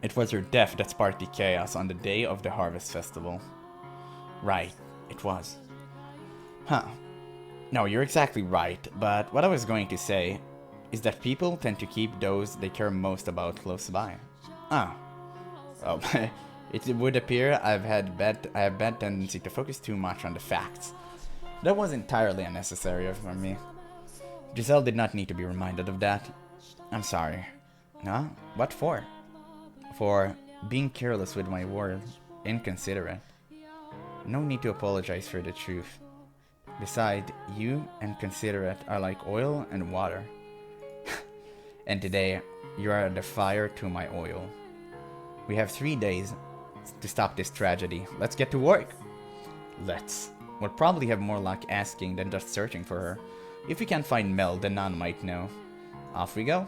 It was her death that sparked the chaos on the day of the Harvest Festival. Right, it was. Huh. No, you're exactly right, but what I was going to say is that people tend to keep those they care most about close by. Ah. Well, it would appear I have bad tendency to focus too much on the facts. That was entirely unnecessary for me. Giselle did not need to be reminded of that. I'm sorry. Huh? What for? For being careless with my words, inconsiderate. No need to apologize for the truth. Besides, you and considerate are like oil and water. And today, you are the fire to my oil. We have 3 days to stop this tragedy. Let's get to work. Let's. We'll probably have more luck asking than just searching for her. If we can't find Mell, the nun might know. Off we go.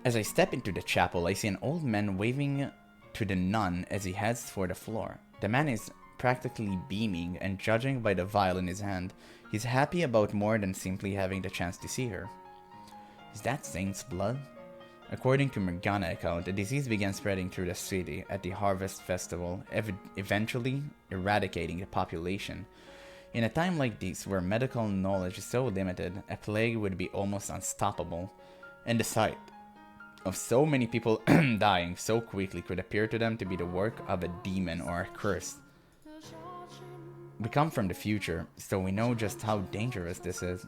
As I step into the chapel, I see an old man waving to the nun as he heads for the floor. The man is practically beaming, and judging by the vial in his hand, he's happy about more than simply having the chance to see her. Is that Saint's blood? According to Morgana account, the disease began spreading through the city at the Harvest Festival, eventually eradicating the population. In a time like this, where medical knowledge is so limited, a plague would be almost unstoppable, and the sight of so many people dying so quickly could appear to them to be the work of a demon or a curse. We come from the future, so we know just how dangerous this is.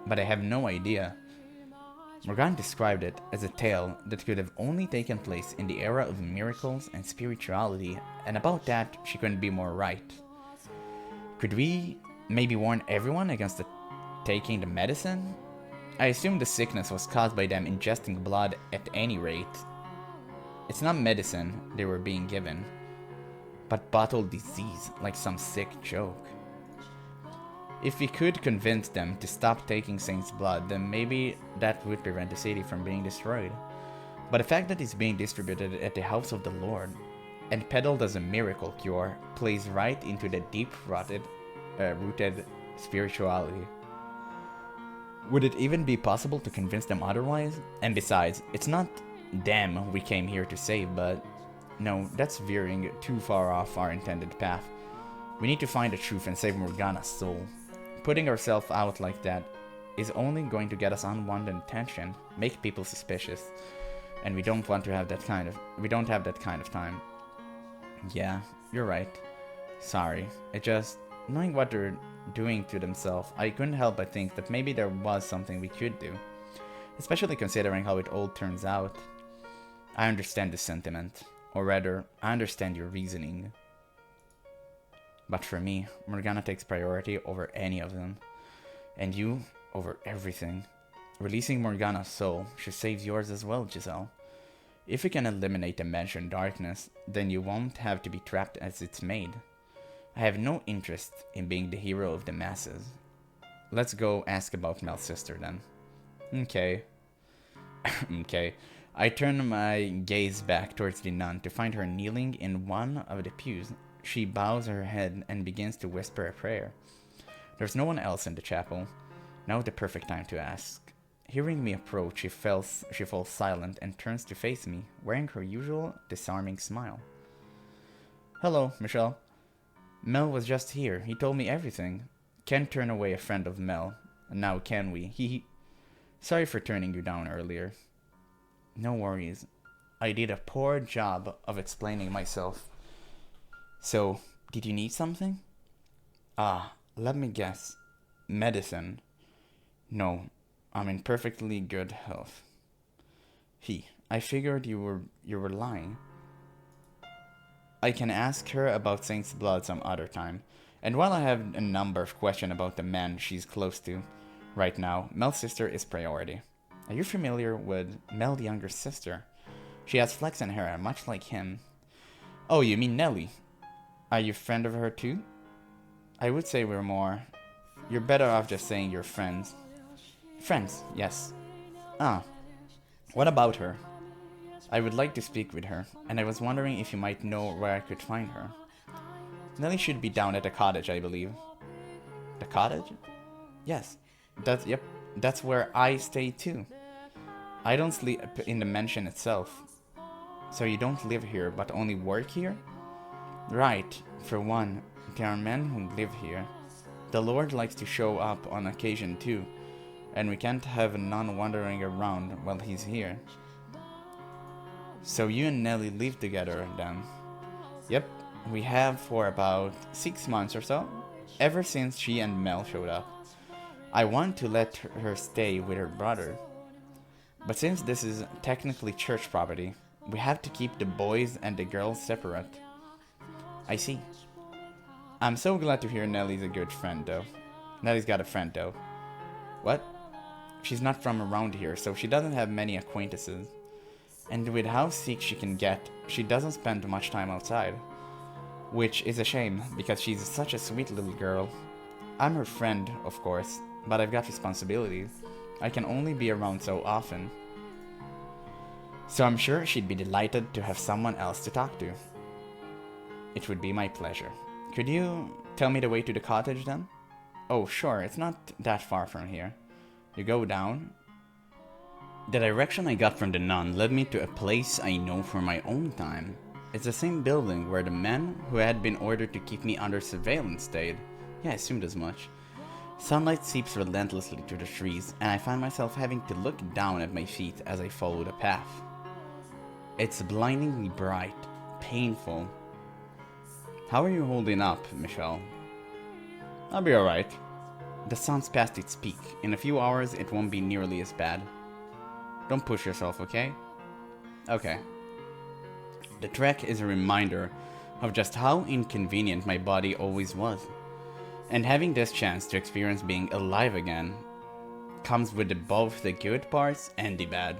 But I have no idea. Morgana described it as a tale that could have only taken place in the era of miracles and spirituality, and about that, she couldn't be more right. Could we maybe warn everyone against taking the medicine? I assume the sickness was caused by them ingesting blood at any rate. It's not medicine they were being given, but bottled disease, like some sick joke. If we could convince them to stop taking Saint's blood, then maybe that would prevent the city from being destroyed. But the fact that it's being distributed at the house of the Lord and peddled as a miracle cure plays right into the deep-rooted spirituality. Would it even be possible to convince them otherwise? And besides, it's not them we came here to save, but no, that's veering too far off our intended path. We need to find the truth and save Morgana's soul. Putting ourselves out like that is only going to get us unwanted attention, make people suspicious, and we don't have that kind of time. Yeah, you're right. Sorry. Knowing what they're doing to themselves, I couldn't help but think that maybe there was something we could do. Especially considering how it all turns out. I understand the sentiment. Or rather, I understand your reasoning. But for me, Morgana takes priority over any of them. And you, over everything. Releasing Morgana's soul should save yours as well, Giselle. If we can eliminate the mentioned darkness, then you won't have to be trapped as it's made. I have no interest in being the hero of the masses. Let's go ask about Mell's sister then. Okay. Okay. I turn my gaze back towards the nun to find her kneeling in one of the pews. She bows her head and begins to whisper a prayer. There's no one else in the chapel. Now the perfect time to ask. Hearing me approach, she falls silent and turns to face me, wearing her usual disarming smile. Hello, Michelle. Mell was just here. He told me everything. Can't turn away a friend of Mell. Now can we? Sorry for turning you down earlier. No worries. I did a poor job of explaining myself. So, did you need something? Let me guess. Medicine. No, I'm in perfectly good health. I figured you were lying. I can ask her about Saint's blood some other time. And while I have a number of questions about the man she's close to, right now, Mell's sister is priority. Are you familiar with Mell's younger sister? She has flaxen hair, much like him. Oh, you mean Nelly? Are you a friend of her too? I would say we're more... You're better off just saying you're friends. Friends, yes. What about her? I would like to speak with her, and I was wondering if you might know where I could find her. Nelly should be down at the cottage, I believe. The cottage? Yes. That's where I stay too. I don't sleep in the mansion itself. So you don't live here, but only work here? Right. For one, there are men who live here. The Lord likes to show up on occasion too, and we can't have a nun wandering around while he's here. So you and Nelly live together then? Yep, we have for about 6 months or so, ever since she and Mell showed up. I want to let her stay with her brother. But since this is technically church property, we have to keep the boys and the girls separate. I see. I'm so glad to hear Nellie's a good friend, though. Nellie's got a friend, though. What? She's not from around here, so she doesn't have many acquaintances. And with how sick she can get, she doesn't spend much time outside. Which is a shame, because she's such a sweet little girl. I'm her friend, of course, but I've got responsibilities. I can only be around so often. So I'm sure she'd be delighted to have someone else to talk to. It would be my pleasure. Could you tell me the way to the cottage then? Oh, sure, it's not that far from here. You go down. The direction I got from the nun led me to a place I know from my own time. It's the same building where the men who had been ordered to keep me under surveillance stayed. Yeah, I assumed as much. Sunlight seeps relentlessly through the trees, and I find myself having to look down at my feet as I follow the path. It's blindingly bright, painful. How are you holding up, Michelle? I'll be alright. The sun's past its peak. In a few hours, it won't be nearly as bad. Don't push yourself, okay? Okay. The trek is a reminder of just how inconvenient my body always was. And having this chance to experience being alive again comes with both the good parts and the bad.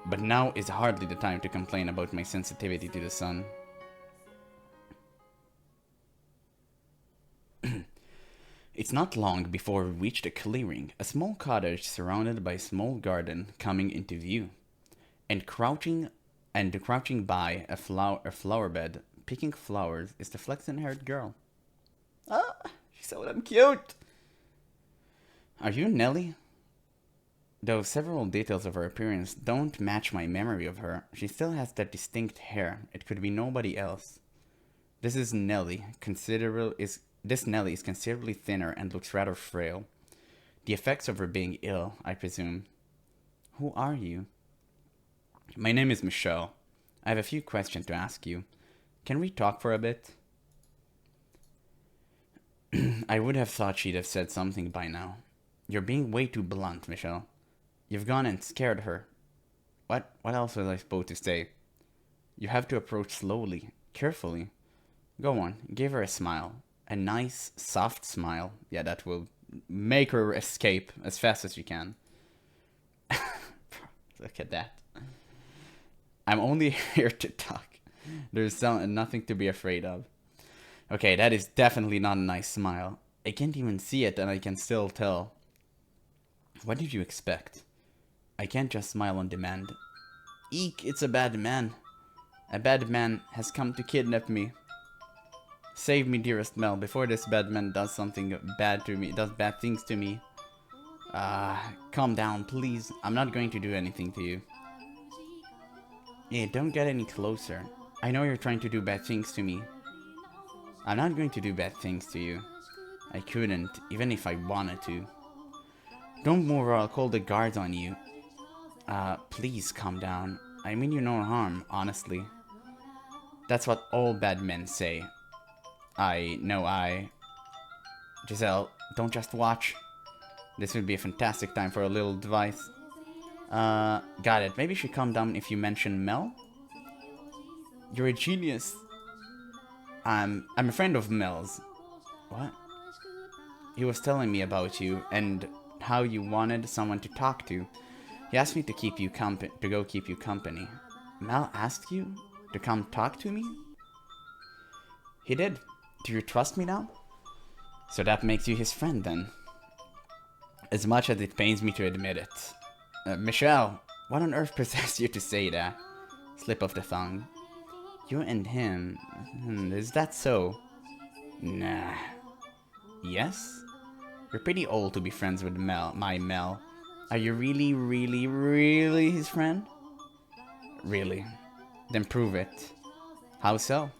But now is hardly the time to complain about my sensitivity to the sun. It's not long before we reached a clearing, a small cottage surrounded by a small garden coming into view. And crouching by a flower bed, picking flowers, is the flaxen-haired girl. Ah, she's so damn cute! Are you Nellie? Though several details of her appearance don't match my memory of her, she still has that distinct hair. It could be nobody else. This Nellie is considerably thinner and looks rather frail. The effects of her being ill, I presume. Who are you? My name is Michelle. I have a few questions to ask you. Can we talk for a bit? I would have thought she'd have said something by now. You're being way too blunt, Michelle. You've gone and scared her. What else was I supposed to say? You have to approach slowly, carefully. Go on, give her a smile. A nice, soft smile. Yeah, that will make her escape as fast as you can. Look at that. I'm only here to talk. There's nothing to be afraid of. Okay, that is definitely not a nice smile. I can't even see it and I can still tell. What did you expect? I can't just smile on demand. Eek, it's a bad man. A bad man has come to kidnap me. Save me, dearest Mell, before this bad man does something bad to me, does bad things to me. Calm down, please. I'm not going to do anything to you. Yeah, don't get any closer. I know you're trying to do bad things to me. I'm not going to do bad things to you. I couldn't, even if I wanted to. Don't move or I'll call the guards on you. Please calm down. I mean you no harm, honestly. That's what all bad men say. Giselle, don't just watch. This would be a fantastic time for a little advice. Got it. Maybe you should calm down if you mention Mell? You're a genius. I'm a friend of Mell's. What? He was telling me about you and how you wanted someone to talk to. He asked me to keep you go keep you company. Mell asked you to come talk to me? He did. Do you trust me now? So that makes you his friend then. As much as it pains me to admit it. Michelle, what on earth possessed you to say that? Slip of the tongue. You and him. Is that so? Nah. Yes? You're pretty old to be friends with my Mell. Are you really, really, really his friend? Really? Then prove it. How so?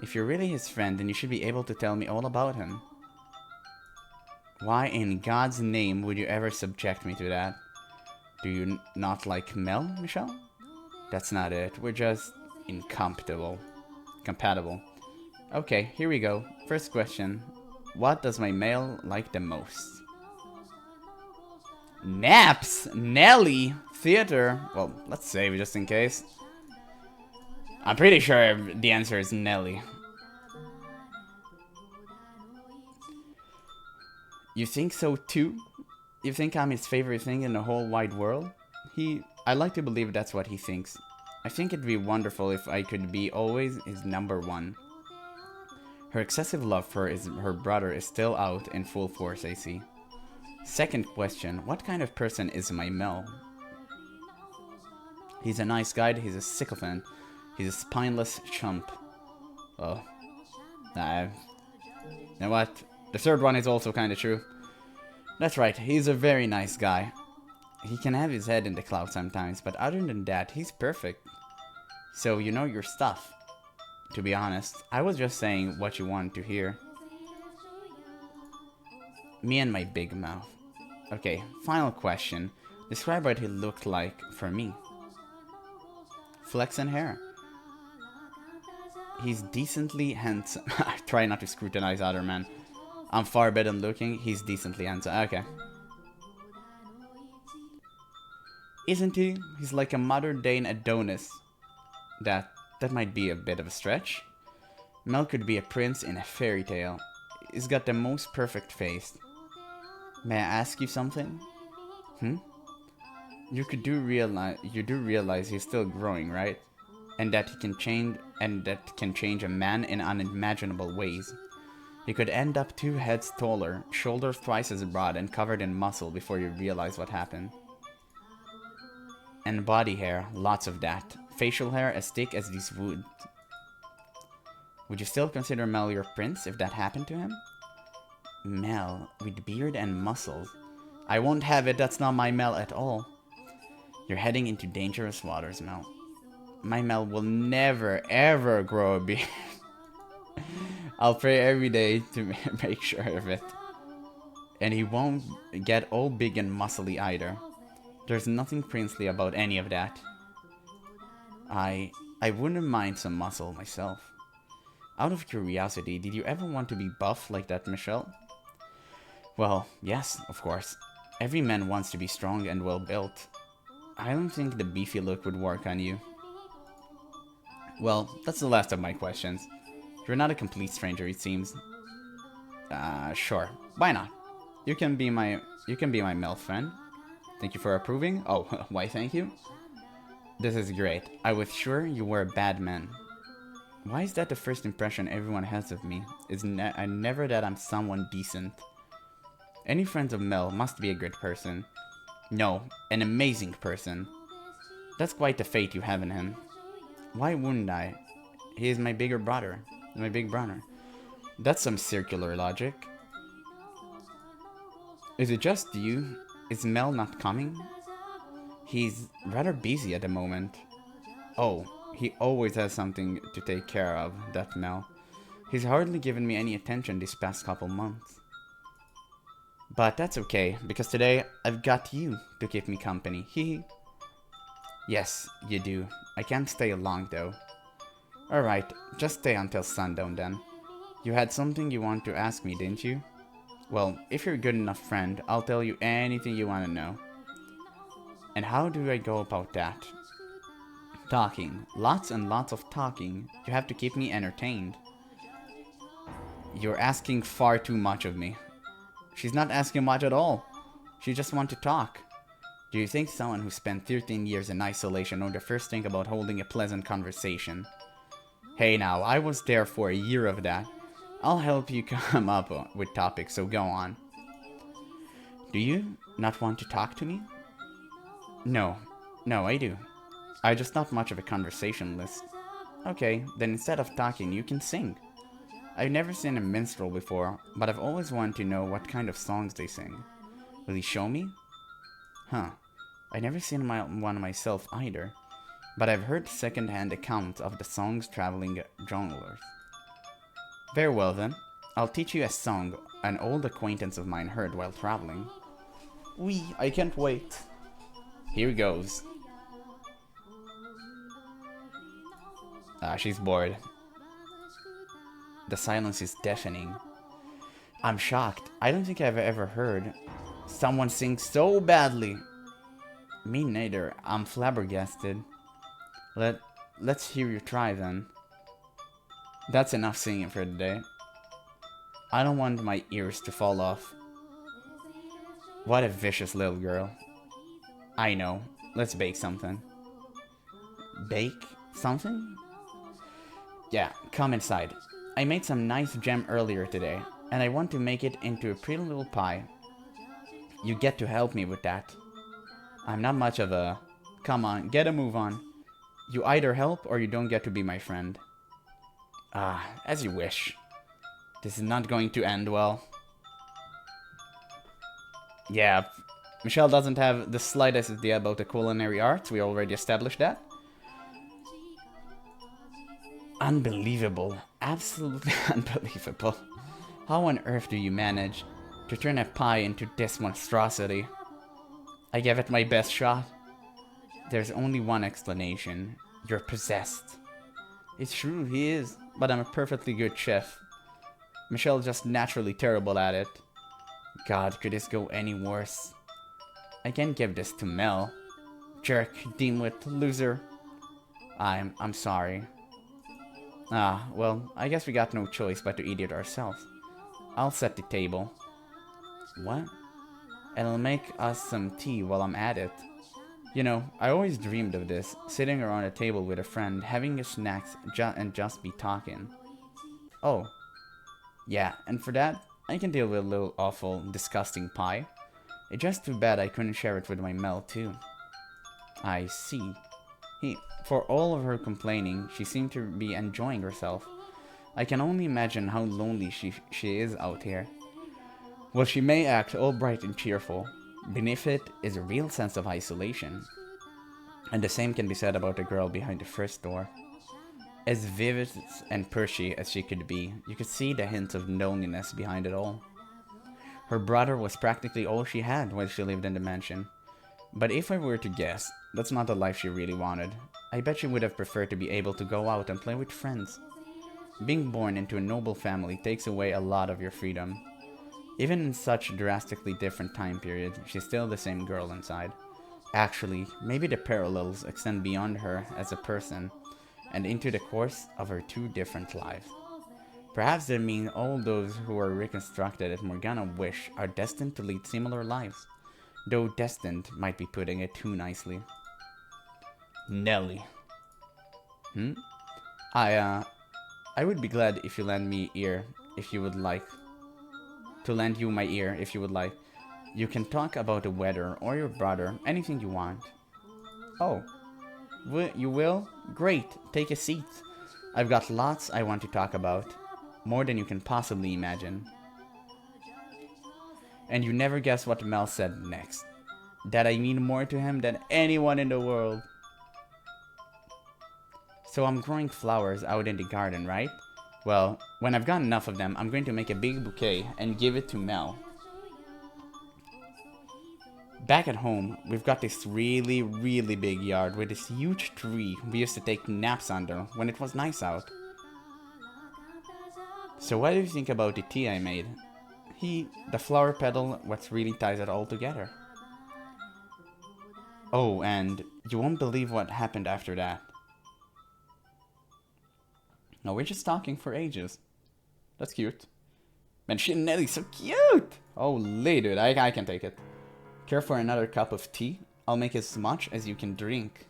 If you're really his friend, then you should be able to tell me all about him. Why in God's name would you ever subject me to that? Do you not like Mell, Michelle? That's not it. We're just incompatible. Compatible. Okay, here we go. First question. What does my Mell like the most? Naps! Nelly! Theater! Well, let's save just in case. I'm pretty sure the answer is Nelly. You think so too? You think I'm his favorite thing in the whole wide world? I like to believe that's what he thinks. I think it'd be wonderful if I could be always his number one. Her excessive love for her brother is still out in full force, I see. Second question, what kind of person is my Mell? He's a nice guy, he's a sycophant. He's a spineless chump. Oh. Nah. You know what? The third one is also kinda true. That's right, he's a very nice guy. He can have his head in the clouds sometimes, but other than that, he's perfect. So you know your stuff. To be honest, I was just saying what you wanted to hear. Me and my big mouth. Okay, final question. Describe what he looked like for me. Flex and hair. He's decently handsome. I try not to scrutinize other men. I'm far better than looking. He's decently handsome. Okay. Isn't he? He's like a modern-day Adonis. That might be a bit of a stretch. Mell could be a prince in a fairy tale. He's got the most perfect face. May I ask you something? You do realize he's still growing, right? And that he can change a man in unimaginable ways. He could end up 2 heads taller, shoulders twice as broad, and covered in muscle before you realize what happened. And body hair, lots of that. Facial hair as thick as these woods. Would you still consider Mell your prince if that happened to him? Mell, with beard and muscles. I won't have it, that's not my Mell at all. You're heading into dangerous waters, Mell. My Mell will never, ever grow a beard. I'll pray every day to make sure of it. And he won't get all big and muscly either. There's nothing princely about any of that. I wouldn't mind some muscle myself. Out of curiosity, did you ever want to be buff like that, Michelle? Well, yes, of course. Every man wants to be strong and well built. I don't think the beefy look would work on you. Well, that's the last of my questions. You're not a complete stranger, it seems. Sure. Why not? You can be my Mell friend. Thank you for approving. Oh, why thank you? This is great. I was sure you were a bad man. Why is that the first impression everyone has of me? Never that I'm someone decent. Any friends of Mell must be a good person. No, an amazing person. That's quite the fate you have in him. Why wouldn't I? He is my bigger brother. My big brother. That's some circular logic. Is it just you? Is Mell not coming? He's rather busy at the moment. Oh, he always has something to take care of, that Mell. He's hardly given me any attention these past couple months. But that's okay, because today I've got you to keep me company. Hee. Yes, you do. I can't stay long though. Alright, just stay until sundown then. You had something you wanted to ask me, didn't you? Well, if you're a good enough friend, I'll tell you anything you want to know. And how do I go about that? Talking. Lots and lots of talking. You have to keep me entertained. You're asking far too much of me. She's not asking much at all. She just wants to talk. Do you think someone who spent 13 years in isolation know the first thing about holding a pleasant conversation? Hey now, I was there for a year of that. I'll help you come up with topics, so go on. Do you not want to talk to me? No, I do. I'm just not much of a conversationalist. Okay, then instead of talking, you can sing. I've never seen a minstrel before, but I've always wanted to know what kind of songs they sing. Will you show me? Huh. I've never seen one myself either, but I've heard second-hand accounts of the songs traveling jongleurs. Very well then, I'll teach you a song an old acquaintance of mine heard while traveling. Wee, I can't wait. Here goes. She's bored. The silence is deafening. I'm shocked. I don't think I've ever heard someone sing so badly. Me neither. I'm flabbergasted. Let's hear you try then. That's enough singing for the day. I don't want my ears to fall off. What a vicious little girl. I know. Let's bake something. Bake something? Yeah, come inside. I made some nice jam earlier today, and I want to make it into a pretty little pie. You get to help me with that. I'm not much of a... Come on, get a move on. You either help or you don't get to be my friend. Ah, as you wish. This is not going to end well. Yeah, Michelle doesn't have the slightest idea about the culinary arts. We already established that. Unbelievable. Absolutely unbelievable. How on earth do you manage to turn a pie into this monstrosity? I gave it my best shot. There's only one explanation. You're possessed. It's true, he is, but I'm a perfectly good chef. Michelle's just naturally terrible at it. God, could this go any worse? I can't give this to Mell. Jerk, dimwit, loser. I'm sorry. Ah, well, I guess we got no choice but to eat it ourselves. I'll set the table. What? And I'll make us some tea while I'm at it. You know, I always dreamed of this, sitting around a table with a friend, having a snacks and just be talking. Oh. Yeah, and for that, I can deal with a little awful, disgusting pie. It's just too bad I couldn't share it with my Mell too. I see. For all of her complaining, she seemed to be enjoying herself. I can only imagine how lonely she is out here. Well, she may act all bright and cheerful. Beneath it is a real sense of isolation. And the same can be said about the girl behind the first door. As vivid and pushy as she could be, you could see the hints of loneliness behind it all. Her brother was practically all she had when she lived in the mansion. But if I were to guess, that's not the life she really wanted. I bet she would have preferred to be able to go out and play with friends. Being born into a noble family takes away a lot of your freedom. Even in such a drastically different time period, she's still the same girl inside. Actually, maybe the parallels extend beyond her as a person and into the course of her two different lives. Perhaps they mean all those who are reconstructed at Morgana Wish are destined to lead similar lives, though destined might be putting it too nicely. Nelly. I would be glad if you lend me ear if you would like. To lend you my ear if you would like. You can talk about the weather or your brother, anything you want. Oh, you will? Great, take a seat. I've got lots I want to talk about. More than you can possibly imagine. And you never guess what Mell said next. That I mean more to him than anyone in the world. So I'm growing flowers out in the garden, right? Well, when I've got enough of them, I'm going to make a big bouquet and give it to Mell. Back at home, we've got this really, really big yard with this huge tree we used to take naps under when it was nice out. So what do you think about the tea I made? The flower petal, what really ties it all together. Oh, and you won't believe what happened after that. No, we're just talking for ages. That's cute. Man, she and Nelly's so cute! Holy dude, I can take it. Care for another cup of tea? I'll make as much as you can drink.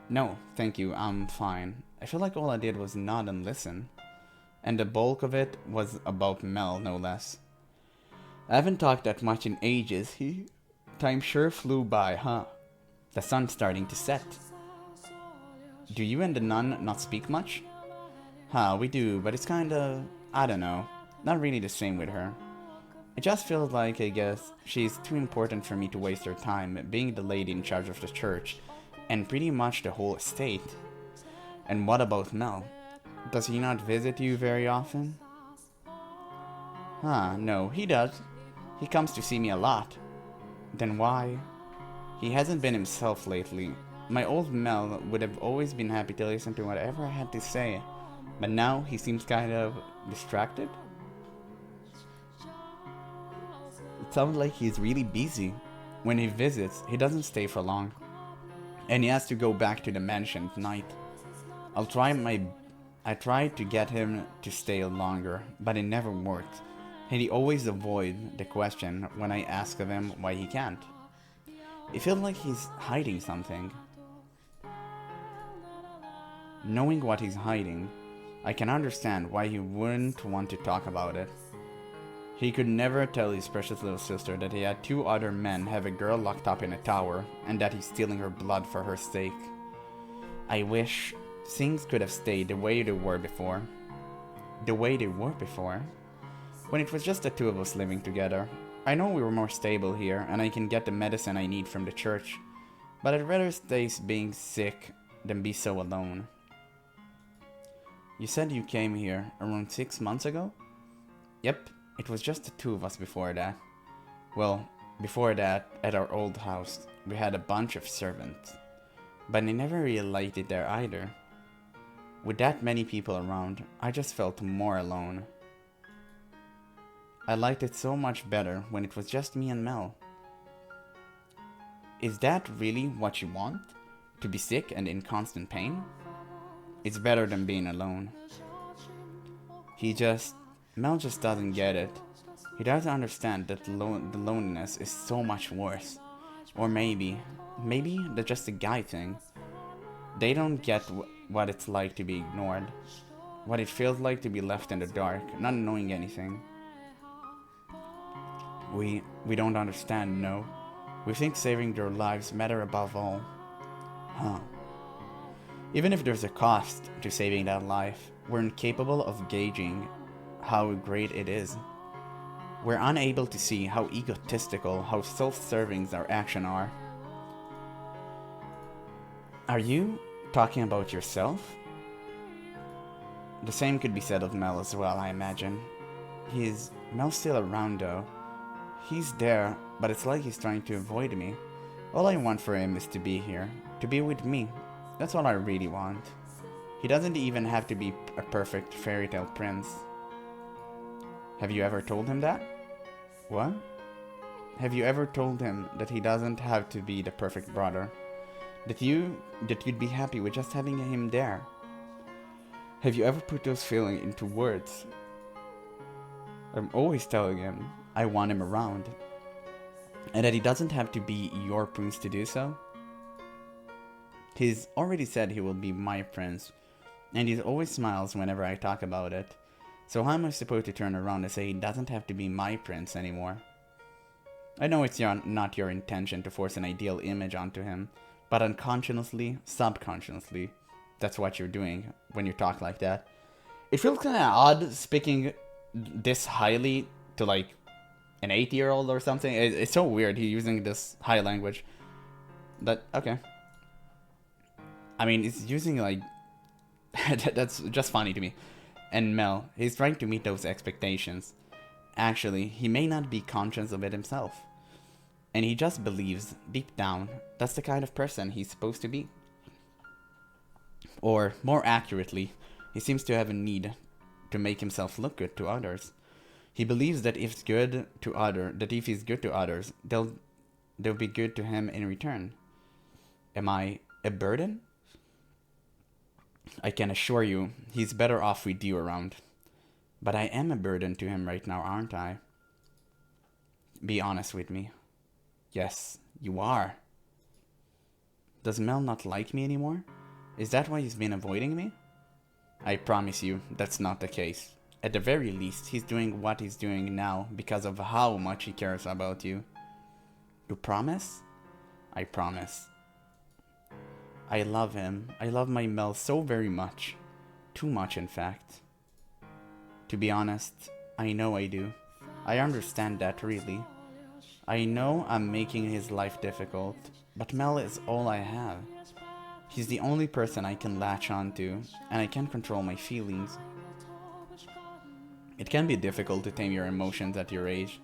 No, thank you, I'm fine. I feel like all I did was nod and listen. And the bulk of it was about Mell, no less. I haven't talked that much in ages. Time sure flew by, huh? The sun's starting to set. Do you and the nun not speak much? Huh, we do, but it's kinda... I don't know. Not really the same with her. It just feels like, I guess, she's too important for me to waste her time being the lady in charge of the church, and pretty much the whole estate. And what about Mell? Does he not visit you very often? Huh, no, he does. He comes to see me a lot. Then why? He hasn't been himself lately. My old Mell would have always been happy to listen to whatever I had to say, but now he seems kind of distracted. It sounds like he's really busy. When he visits, he doesn't stay for long, and he has to go back to the mansion at night. I tried to get him to stay longer, but it never worked. and he always avoids the question when I ask of him why he can't. It feels like he's hiding something. Knowing what he's hiding, I can understand why he wouldn't want to talk about it. He could never tell his precious little sister that he had 2 other men have a girl locked up in a tower and that he's stealing her blood for her sake. I wish things could have stayed the way they were before. The way they were before? When it was just the 2 of us living together. I know we were more stable here and I can get the medicine I need from the church, but I'd rather stay being sick than be so alone. You said you came here around 6 months ago? Yep. It was just the 2 of us before that. Well, before that, at our old house, we had a bunch of servants. But I never really liked it there either. With that many people around, I just felt more alone. I liked it so much better when it was just me and Mell. Is that really what you want? To be sick and in constant pain? It's better than being alone. Mel just doesn't get it. He doesn't understand that the loneliness is so much worse. Or maybe that's just a guy thing. They don't get what it's like to be ignored. What it feels like to be left in the dark, not knowing anything. We don't understand, no. We think saving their lives matter above all. Huh. Even if there's a cost to saving that life, we're incapable of gauging how great it is. We're unable to see how egotistical, how self-serving our actions are. Are you talking about yourself? The same could be said of Mel as well, I imagine. Mel's still around though. He's there, but it's like he's trying to avoid me. All I want for him is to be here, to be with me. That's all I really want. He doesn't even have to be a perfect fairy tale prince. Have you ever told him that? What? Have you ever told him that he doesn't have to be the perfect brother? That you'd be happy with just having him there? Have you ever put those feelings into words? I'm always telling him I want him around. And that he doesn't have to be your prince to do so. He's already said he will be my prince. And he always smiles whenever I talk about it. So how am I supposed to turn around and say he doesn't have to be my prince anymore? I know it's not your intention to force an ideal image onto him, but unconsciously, subconsciously, that's what you're doing when you talk like that. It feels kind of odd speaking this highly to like an 8-year-old or something. It's so weird he's using this high language. But okay. I mean, it's using like... that's just funny to me. And Mel, he's trying to meet those expectations. Actually, he may not be conscious of it himself. And he just believes, deep down, that's the kind of person he's supposed to be. Or, more accurately, he seems to have a need to make himself look good to others. He believes that if he's good to others, they'll be good to him in return. Am I a burden? I can assure you, he's better off with you around. But I am a burden to him right now, aren't I? Be honest with me. Yes, you are. Does Mel not like me anymore? Is that why he's been avoiding me? I promise you, that's not the case. At the very least, he's doing what he's doing now because of how much he cares about you. You promise? I promise. I love him. I love my Mel so very much. Too much, in fact. To be honest, I know I do. I understand that, really. I know I'm making his life difficult, but Mel is all I have. He's the only person I can latch on to, and I can't control my feelings. It can be difficult to tame your emotions at your age.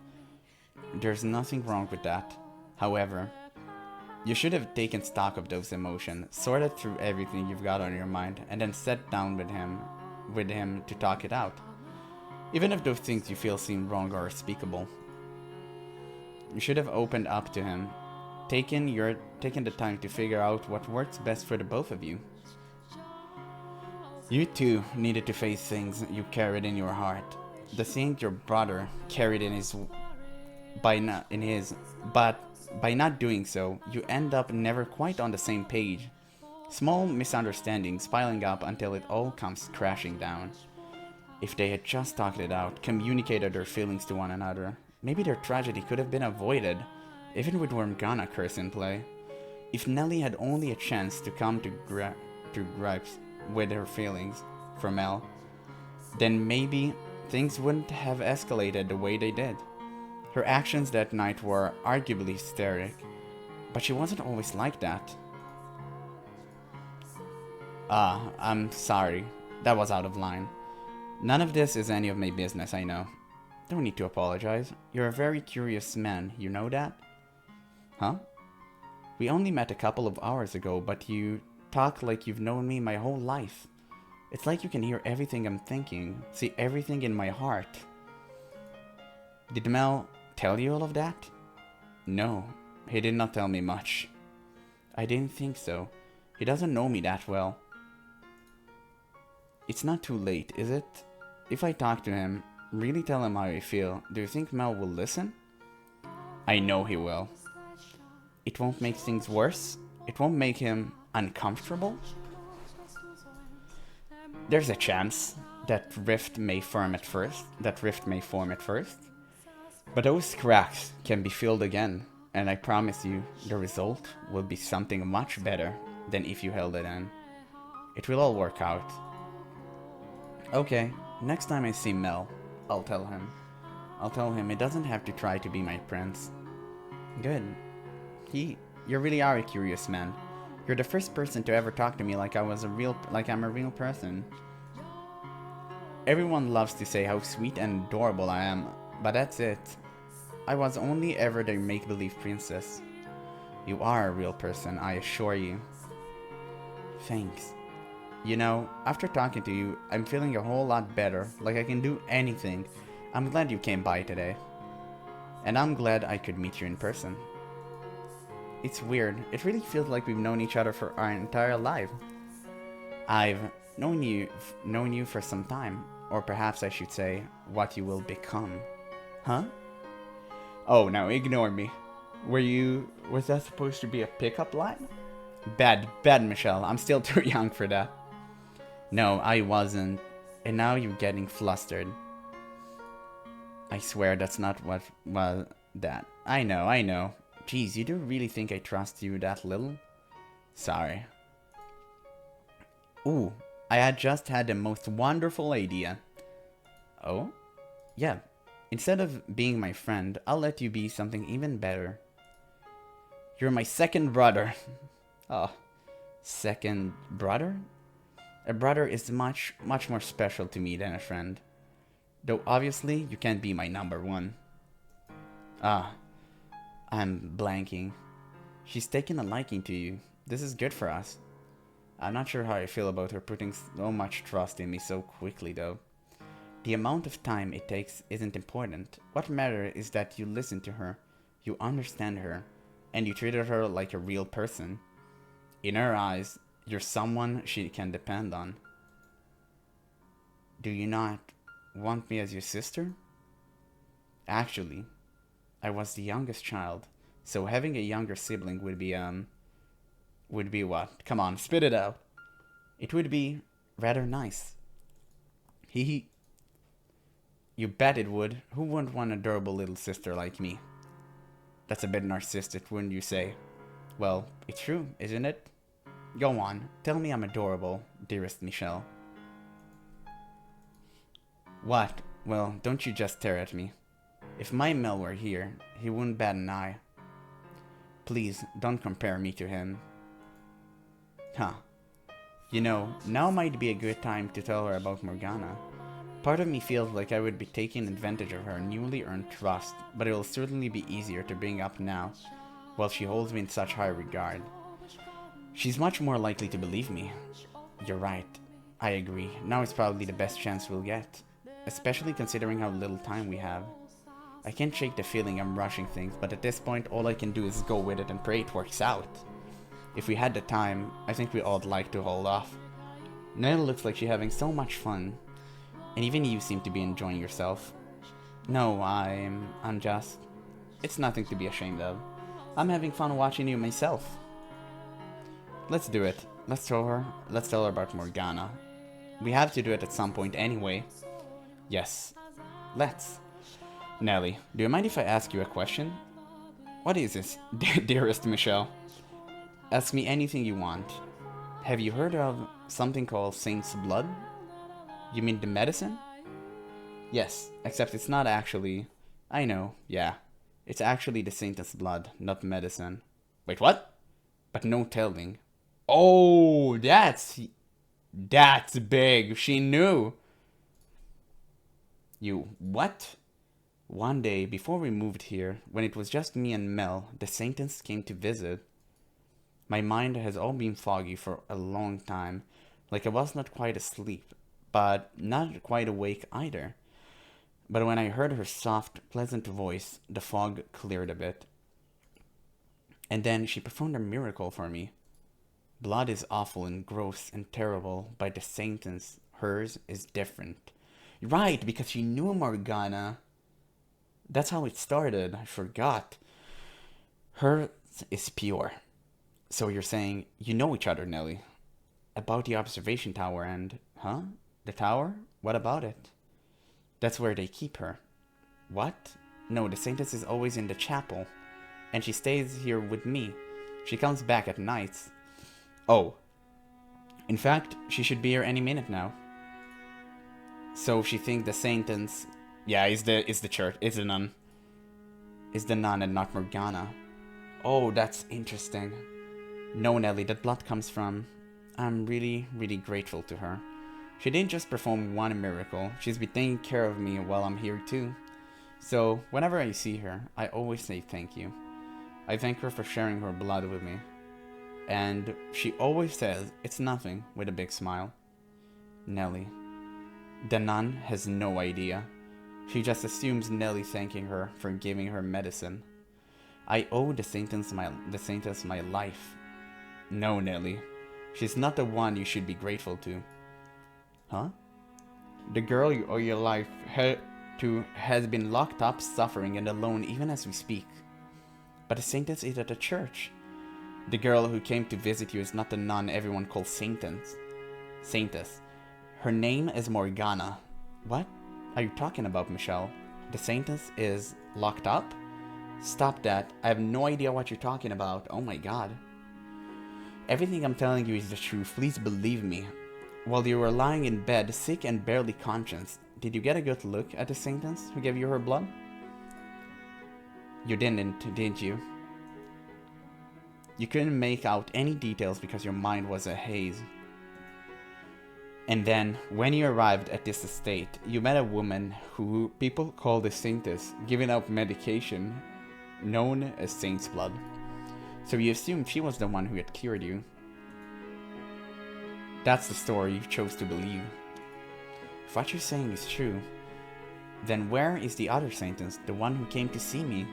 There's nothing wrong with that. However, you should have taken stock of those emotions, sorted through everything you've got on your mind, and then sat down with him to talk it out. Even if those things you feel seem wrong or unspeakable. You should have opened up to him, taken the time to figure out what works best for the both of you. You too needed to face things you carried in your heart. the thing your brother carried in his but by not doing so, you end up never quite on the same page. Small misunderstandings piling up until it all comes crashing down. If they had just talked it out, communicated their feelings to one another, maybe their tragedy could have been avoided, even with Morgana curse in play. If Nellie had only a chance to come to gripes with her feelings for Mell, then maybe things wouldn't have escalated the way they did. Her actions that night were arguably hysteric, but she wasn't always like that. I'm sorry. That was out of line. None of this is any of my business, I know. Don't need to apologize. You're a very curious man, you know that? Huh? We only met a couple of hours ago, but you talk like you've known me my whole life. It's like you can hear everything I'm thinking, see everything in my heart. Did Mell tell you all of that? No, he did not tell me much. I didn't think so. He doesn't know me that well. It's not too late, is it? If I talk to him, really tell him how I feel, do you think Mell will listen? I know he will. It won't make things worse? It won't make him uncomfortable? There's a chance that rift may form at first, but those cracks can be filled again, and I promise you the result will be something much better than if you held it in. It will all work out. Okay, next time I see Mell, I'll tell him. I'll tell him he doesn't have to try to be my prince. Good. You really are a curious man. You're the first person to ever talk to me like I'm a real person. Everyone loves to say how sweet and adorable I am, but that's it. I was only ever their make-believe princess. You are a real person, I assure you. Thanks. You know, after talking to you, I'm feeling a whole lot better, like I can do anything. I'm glad you came by today. And I'm glad I could meet you in person. It's weird. It really feels like we've known each other for our entire life. I've known you for some time, or perhaps I should say, what you will become. Huh? Oh, now ignore me. Was that supposed to be a pickup line? Bad, Michelle. I'm still too young for that. No, I wasn't. And now you're getting flustered. I swear that's not what was that. I know. Jeez, you do really think I trust you that little? Sorry. Ooh, I had just had the most wonderful idea. Oh? Yeah. Instead of being my friend, I'll let you be something even better. You're my second brother. Oh, second brother? A brother is much more special to me than a friend. Though obviously, you can't be my number one. I'm blanking. She's taken a liking to you. This is good for us. I'm not sure how I feel about her putting so much trust in me so quickly, though. The amount of time it takes isn't important. What matters is that you listen to her, you understand her, and you treated her like a real person. In her eyes, you're someone she can depend on. Do you not want me as your sister? Actually, I was the youngest child, so having a younger sibling would be what? Come on, spit it out. It would be rather nice. Hee. You bet it would. Who wouldn't want an adorable little sister like me? That's a bit narcissistic, wouldn't you say? Well, it's true, isn't it? Go on, tell me I'm adorable, dearest Michelle. What? Well, don't you just stare at me. If my Mell were here, he wouldn't bat an eye. Please, don't compare me to him. Huh. You know, now might be a good time to tell her about Morgana. Part of me feels like I would be taking advantage of her newly earned trust, but it will certainly be easier to bring up now, while she holds me in such high regard. She's much more likely to believe me. You're right. I agree. Now is probably the best chance we'll get, especially considering how little time we have. I can't shake the feeling I'm rushing things, but at this point all I can do is go with it and pray it works out. If we had the time, I think we all like to hold off. Mell looks like she's having so much fun. And even you seem to be enjoying yourself. No, I'm just... It's nothing to be ashamed of. I'm having fun watching you myself. Let's do it. Let's tell her about Morgana. We have to do it at some point anyway. Yes. Let's. Nelly, do you mind if I ask you a question? What is this, dearest Michelle? Ask me anything you want. Have you heard of something called Saint's Blood? You mean the medicine? Yes, except it's not actually... I know, yeah. It's actually the Saint's blood, not medicine. Wait, what? But no telling. Oh, that's big. She knew. You, what? One day, before we moved here, when it was just me and Mell, the Saintans came to visit. My mind has all been foggy for a long time, like I was not quite asleep, but not quite awake either. But when I heard her soft, pleasant voice, the fog cleared a bit. And then she performed a miracle for me. Blood is awful and gross and terrible, but the Saintans, hers is different. Right, because she knew Morgana. That's how it started, I forgot. Hers is pure. So you're saying, you know each other, Nelly. About the observation tower and... Huh? The tower? What about it? That's where they keep her. What? No, the Saintess is always in the chapel. And she stays here with me. She comes back at nights. Oh. In fact, she should be here any minute now. So she thinks the Saintess... Yeah, is the church. Is the nun. Is the nun and not Morgana. Oh, that's interesting. No, Nelly, that blood comes from... I'm really, really grateful to her. She didn't just perform one miracle, she's been taking care of me while I'm here too. So, whenever I see her, I always say thank you. I thank her for sharing her blood with me. And she always says it's nothing with a big smile. Nelly. The nun has no idea. She just assumes Nelly thanking her for giving her medicine. I owe the Saintess my life. No, Nelly. She's not the one you should be grateful to. Huh? The girl you owe your life has been locked up, suffering, and alone even as we speak. But the Saintess is at the church. The girl who came to visit you is not the nun everyone calls Saintess. Her name is Morgana. What are you talking about, Michelle? The Saintess is locked up? Stop that. I have no idea what you're talking about. Oh my god. Everything I'm telling you is the truth. Please believe me. While you were lying in bed, sick and barely conscious, did you get a good look at the Saintess who gave you her blood? You didn't, did you? You couldn't make out any details because your mind was a haze. And then, when you arrived at this estate, you met a woman who people call the Saintess, giving out medication known as Saint's blood. So you assumed she was the one who had cured you. That's the story you chose to believe. If what you're saying is true, then where is the other Saintess, the one who came to see me?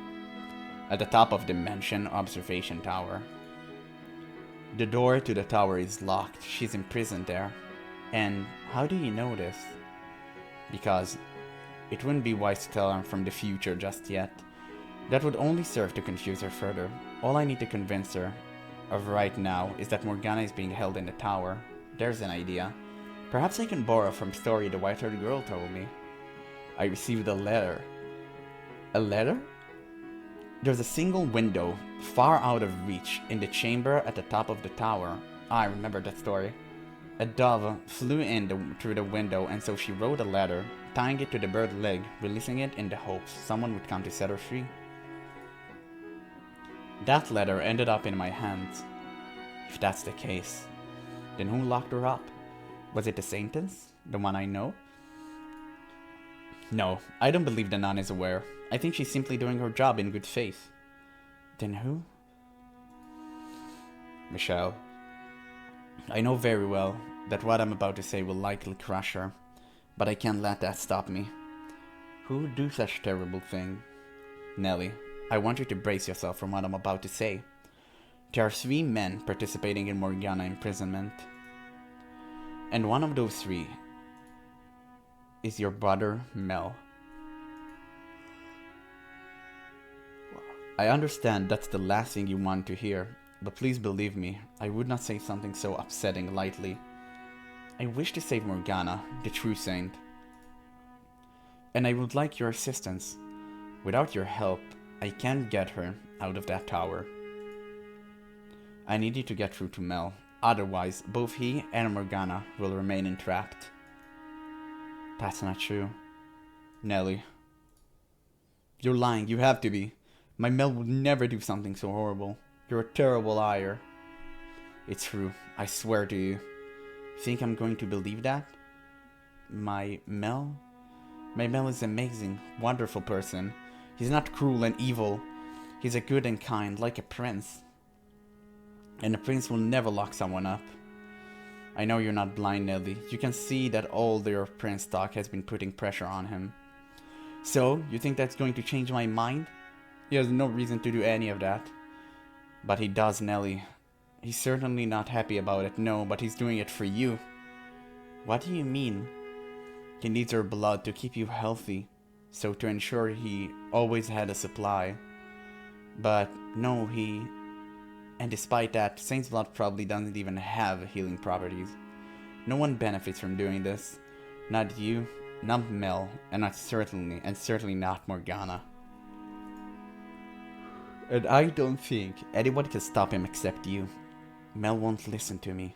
At the top of the mansion observation tower. The door to the tower is locked. She's imprisoned there. And how do you know this? Because it wouldn't be wise to tell her from the future just yet. That would only serve to confuse her further. All I need to convince her of right now is that Morgana is being held in the tower. There's an idea. Perhaps I can borrow from story the white-haired girl told me. I received a letter. A letter? There's a single window, far out of reach, in the chamber at the top of the tower. I remember that story. A dove flew in through the window, and so she wrote a letter, tying it to the bird leg, releasing it in the hopes someone would come to set her free. That letter ended up in my hands. If that's the case, then who locked her up? Was it the Saintess? The one I know? No, I don't believe the nun is aware. I think she's simply doing her job in good faith. Then who? Michelle. I know very well that what I'm about to say will likely crush her, but I can't let that stop me. Who would do such a terrible thing? Nelly, I want you to brace yourself from what I'm about to say. There are 3 men participating in Morgana imprisonment. And one of those 3 is your brother, Mell. I understand that's the last thing you want to hear, but please believe me, I would not say something so upsetting lightly. I wish to save Morgana, the true saint. And I would like your assistance. Without your help, I can't get her out of that tower. I need you to get through to Mell, otherwise both he and Morgana will remain entrapped. That's not true. Nelly. You're lying, you have to be. My Mell would never do something so horrible. You're a terrible liar. It's true, I swear to you. Think I'm going to believe that? My Mell? My Mell is an amazing, wonderful person. He's not cruel and evil. He's a good and kind, like a prince. And a prince will never lock someone up. I know you're not blind, Nelly. You can see that all your prince talk has been putting pressure on him. So, you think that's going to change my mind? He has no reason to do any of that. But he does, Nelly. He's certainly not happy about it, no, but he's doing it for you. What do you mean? He needs your blood to keep you healthy, so to ensure he always had a supply. But no, and despite that, Saint's blood probably doesn't even have healing properties. No one benefits from doing this. Not you, not Mell, and certainly not Morgana. And I don't think anyone can stop him except you. Mell won't listen to me.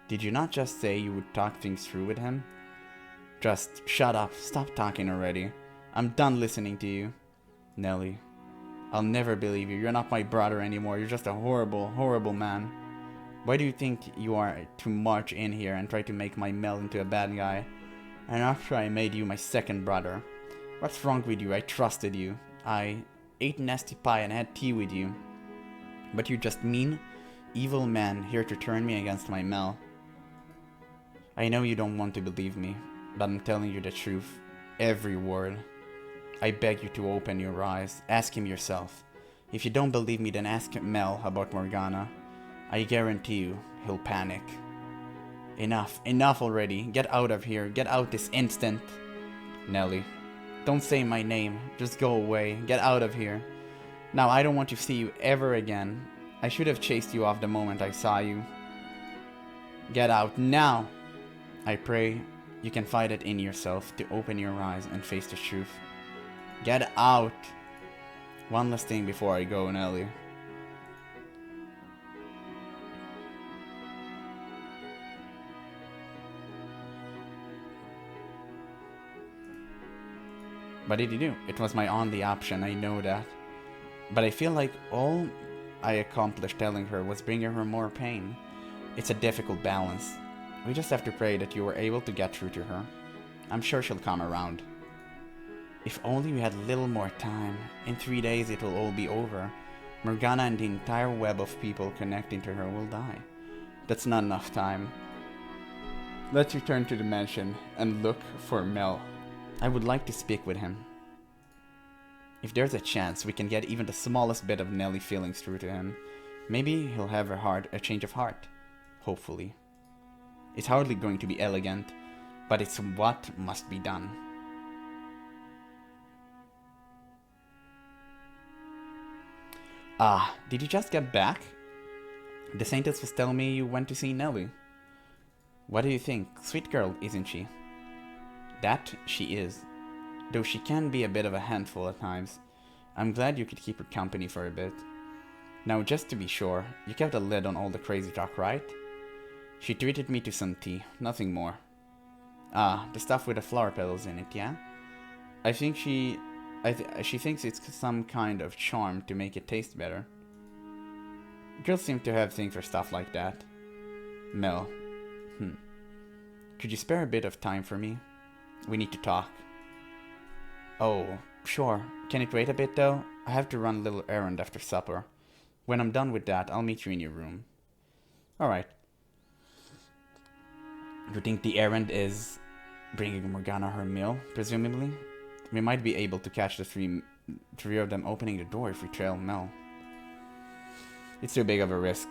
Did you not just say you would talk things through with him? Just shut up, stop talking already. I'm done listening to you. Nelly, I'll never believe you. You're not my brother anymore. You're just a horrible, horrible man. Why do you think you are to march in here and try to make my Mell into a bad guy? And after I made you my second brother. What's wrong with you? I trusted you. I ate nasty pie and had tea with you. But you're just mean, evil man here to turn me against my Mell. I know you don't want to believe me, but I'm telling you the truth. Every word. I beg you to open your eyes. Ask him yourself. If you don't believe me, then ask Mell about Morgana. I guarantee you, he'll panic. Enough. Enough already. Get out of here. Get out this instant. Nelly. Don't say my name. Just go away. Get out of here. Now, I don't want to see you ever again. I should have chased you off the moment I saw you. Get out now. I pray you can fight it in yourself to open your eyes and face the truth. Get out. One last thing before I go, Nelly. What did you do? It was my only option, I know that. But I feel like all I accomplished telling her was bringing her more pain. It's a difficult balance. We just have to pray that you were able to get through to her. I'm sure she'll come around. If only we had a little more time. In 3 days it will all be over. Morgana and the entire web of people connecting to her will die. That's not enough time. Let's return to the mansion and look for Mell. I would like to speak with him. If there's a chance we can get even the smallest bit of Nelly feelings through to him, maybe he'll have a change of heart. Hopefully. It's hardly going to be elegant, but it's what must be done. Ah, did you just get back? The Saintess was telling me you went to see Nelly. What do you think? Sweet girl, isn't she? That she is. Though she can be a bit of a handful at times. I'm glad you could keep her company for a bit. Now, just to be sure, you kept a lid on all the crazy talk, right? She treated me to some tea, nothing more. Ah, the stuff with the flower petals in it, yeah? I think she thinks it's some kind of charm to make it taste better. Girls seem to have things for stuff like that. Mell. Could you spare a bit of time for me? We need to talk. Oh, sure. Can it wait a bit though? I have to run a little errand after supper. When I'm done with that, I'll meet you in your room. Alright. You think the errand is bringing Morgana her meal, presumably? We might be able to catch the three of them opening the door if we trail Mell. It's too big of a risk.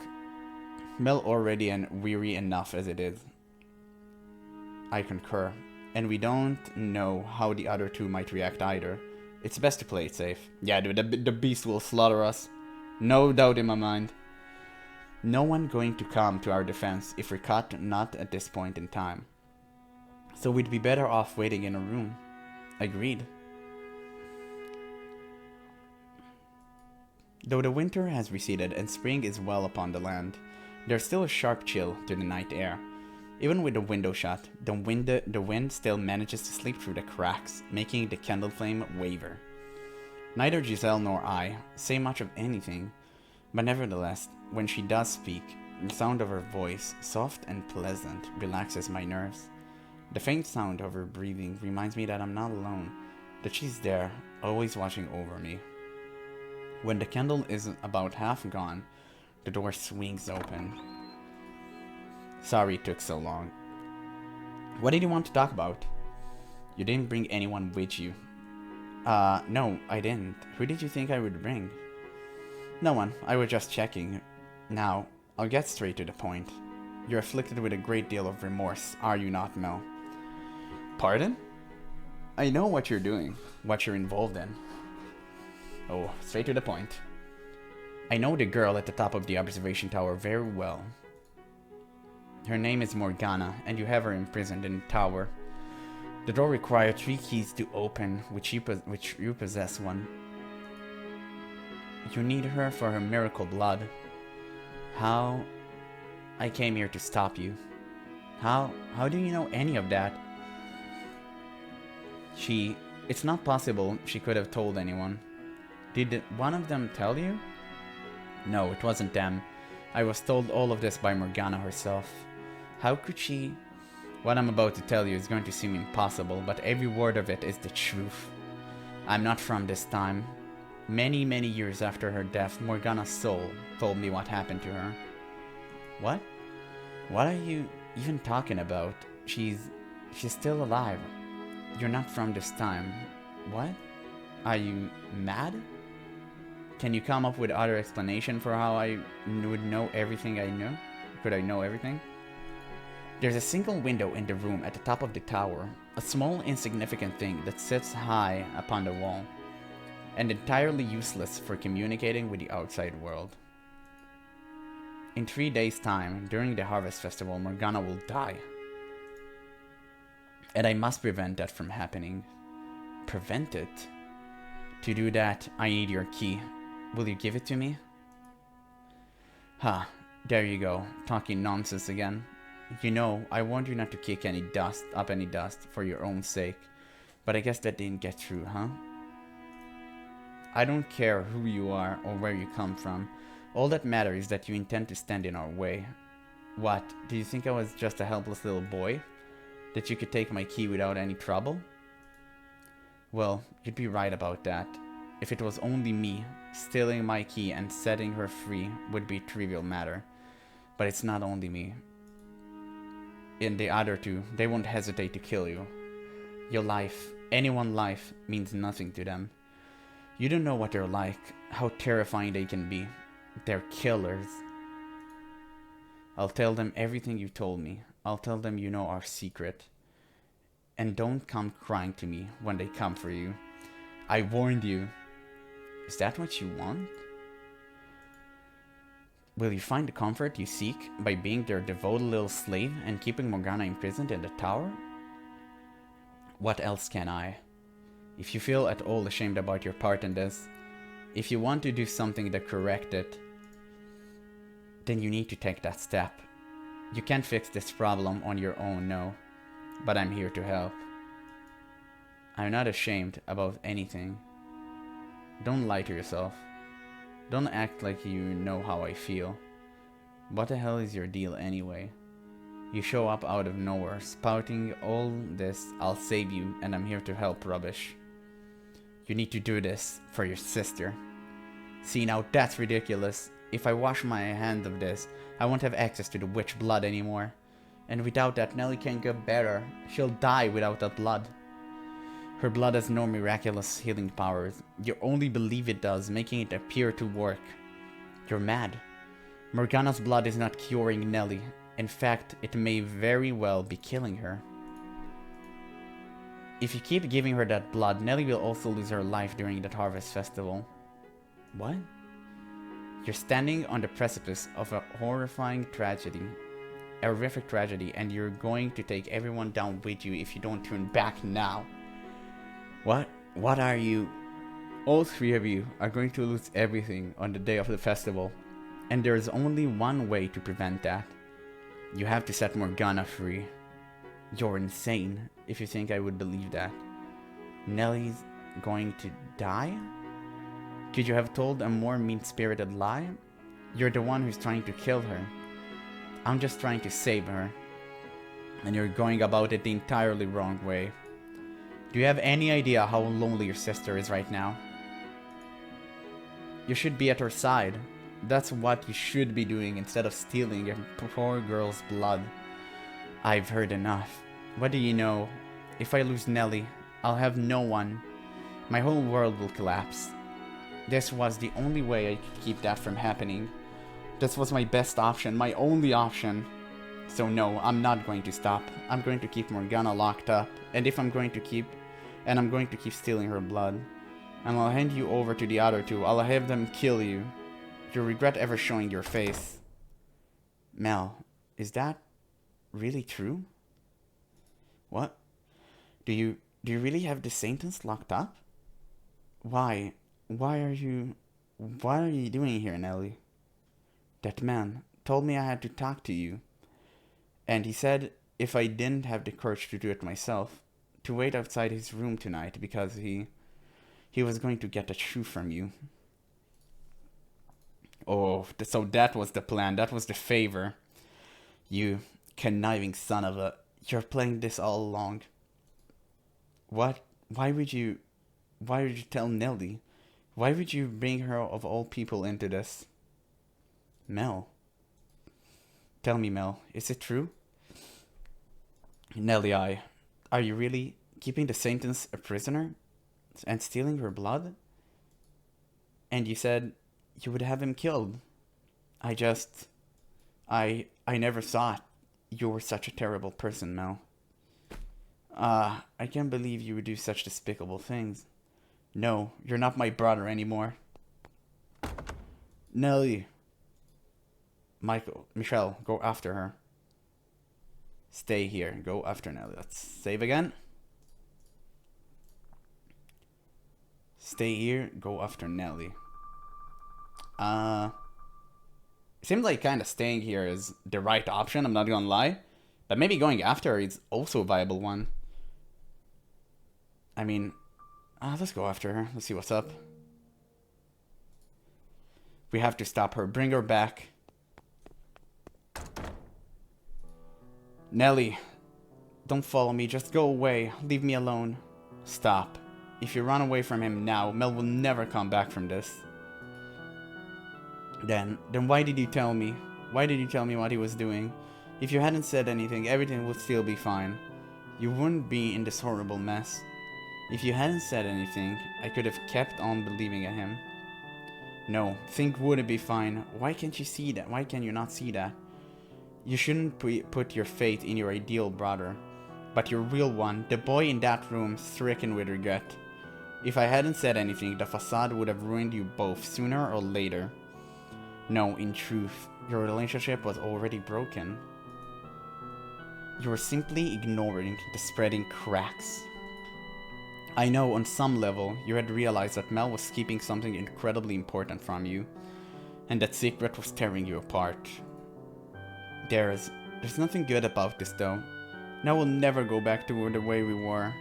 Mell already and weary enough as it is. I concur. And we don't know how the other two might react either. It's best to play it safe. Yeah, dude, the beast will slaughter us. No doubt in my mind. No one going to come to our defense if we're caught not at this point in time. So we'd be better off waiting in a room. Agreed. Though the winter has receded and spring is well upon the land, there's still a sharp chill to the night air. Even with the window shut, the wind still manages to slip through the cracks, making the candle flame waver. Neither Giselle nor I say much of anything, but nevertheless, when she does speak, the sound of her voice, soft and pleasant, relaxes my nerves. The faint sound of her breathing reminds me that I'm not alone, that she's there, always watching over me. When the candle is about half gone, the door swings open. Sorry it took so long. What did you want to talk about? You didn't bring anyone with you. No, I didn't. Who did you think I would bring? No one, I was just checking. Now, I'll get straight to the point. You're afflicted with a great deal of remorse, are you not, Mell? Pardon? I know what you're doing, what you're involved in. Oh, straight to the point. I know the girl at the top of the observation tower very well. Her name is Morgana, and you have her imprisoned in the tower. The door requires 3 keys to open, which you possess one. You need her for her miracle blood. How? I came here to stop you. How do you know any of that? It's not possible she could have told anyone. Did one of them tell you? No, it wasn't them. I was told all of this by Morgana herself. How could she? What I'm about to tell you is going to seem impossible, but every word of it is the truth. I'm not from this time. Many, many years after her death, Morgana's soul told me what happened to her. What? What are you even talking about? She's still alive. You're not from this time. What? Are you mad? Can you come up with other explanation for how I would know everything I knew? Could I know everything? There's a single window in the room at the top of the tower, a small insignificant thing that sits high upon the wall, and entirely useless for communicating with the outside world. In 3 days' time, during the Harvest Festival, Morgana will die. And I must prevent that from happening. Prevent it? To do that, I need your key. Will you give it to me? There you go, talking nonsense again. You know, I warned you not to kick any dust for your own sake. But I guess that didn't get through, huh? I don't care who you are or where you come from. All that matters is that you intend to stand in our way. What, did you think I was just a helpless little boy? That you could take my key without any trouble? Well, you'd be right about that. If it was only me, stealing my key and setting her free would be a trivial matter. But it's not only me. In the other two, they won't hesitate to kill you. Your life, anyone's life, means nothing to them. You don't know what they're like, how terrifying they can be. They're killers. I'll tell them everything you told me. I'll tell them you know our secret. And don't come crying to me when they come for you. I warned you. Is that what you want? Will you find the comfort you seek by being their devoted little slave and keeping Morgana imprisoned in the tower? What else can I? If you feel at all ashamed about your part in this, if you want to do something to correct it, then you need to take that step. You can't fix this problem on your own, no, but I'm here to help. I'm not ashamed about anything. Don't lie to yourself. Don't act like you know how I feel. What the hell is your deal anyway? You show up out of nowhere, spouting all this "I'll save you and I'm here to help" rubbish. You need to do this for your sister. See, now that's ridiculous. If I wash my hands of this, I won't have access to the witch blood anymore. And without that, Nellie can't get better. She'll die without that blood. Her blood has no miraculous healing powers. You only believe it does, making it appear to work. You're mad. Morgana's blood is not curing Nellie. In fact, it may very well be killing her. If you keep giving her that blood, Nelly will also lose her life during that harvest festival. What? You're standing on the precipice of a horrifying tragedy. A horrific tragedy, and you're going to take everyone down with you if you don't turn back now. What? What are you? All three of you are going to lose everything on the day of the festival. And there is only one way to prevent that. You have to set Morgana free. You're insane if you think I would believe that. Nelly's going to die? Could you have told a more mean-spirited lie? You're the one who's trying to kill her. I'm just trying to save her. And you're going about it the entirely wrong way. Do you have any idea how lonely your sister is right now? You should be at her side. That's what you should be doing instead of stealing a poor girl's blood. I've heard enough. What do you know? If I lose Nelly, I'll have no one. My whole world will collapse. This was the only way I could keep that from happening. This was my best option, my only option. So no, I'm not going to stop. I'm going to keep Morgana locked up. And I'm going to keep stealing her blood. And I'll hand you over to the other two. I'll have them kill you. You'll regret ever showing your face. Mell, is that really true? What? Do you really have the sentence locked up? Why? What are you doing here, Nelly? That man told me I had to talk to you. And he said if I didn't have the courage to do it myself, to wait outside his room tonight because he was going to get a shoe from you. Oh, so that was the plan. That was the favor. You conniving son of a... You're playing this all along. What? Why would you tell Nelly? Why would you bring her of all people into this? Mell. Tell me, Mell, is it true? Nelly, are you really keeping the Saintess a prisoner? And stealing her blood? And you said you would have him killed. I never thought you were such a terrible person, Mell. I can't believe you would do such despicable things. No, you're not my brother anymore. Nelly. Michelle, go after her. Stay here. Go after Nelly. Let's save again. Stay here. Go after Nelly. Seems like kind of staying here is the right option. I'm not gonna lie. But maybe going after her is also a viable one. I mean, let's go after her. Let's see what's up. We have to stop her. Bring her back. Nelly, don't follow me. Just go away. Leave me alone. Stop. If you run away from him now, Mell will never come back from this. Then why did you tell me? Why did you tell me what he was doing? If you hadn't said anything, everything would still be fine. You wouldn't be in this horrible mess. If you hadn't said anything, I could have kept on believing in him. No, think wouldn't be fine. Why can't you see that? Why can you not see that? You shouldn't put your faith in your ideal brother, but your real one, the boy in that room, stricken with regret. If I hadn't said anything, the facade would have ruined you both sooner or later. No, in truth, your relationship was already broken. You were simply ignoring the spreading cracks. I know on some level you had realized that Mell was keeping something incredibly important from you, and that secret was tearing you apart. There's nothing good about this though. Now we'll never go back to the way we were.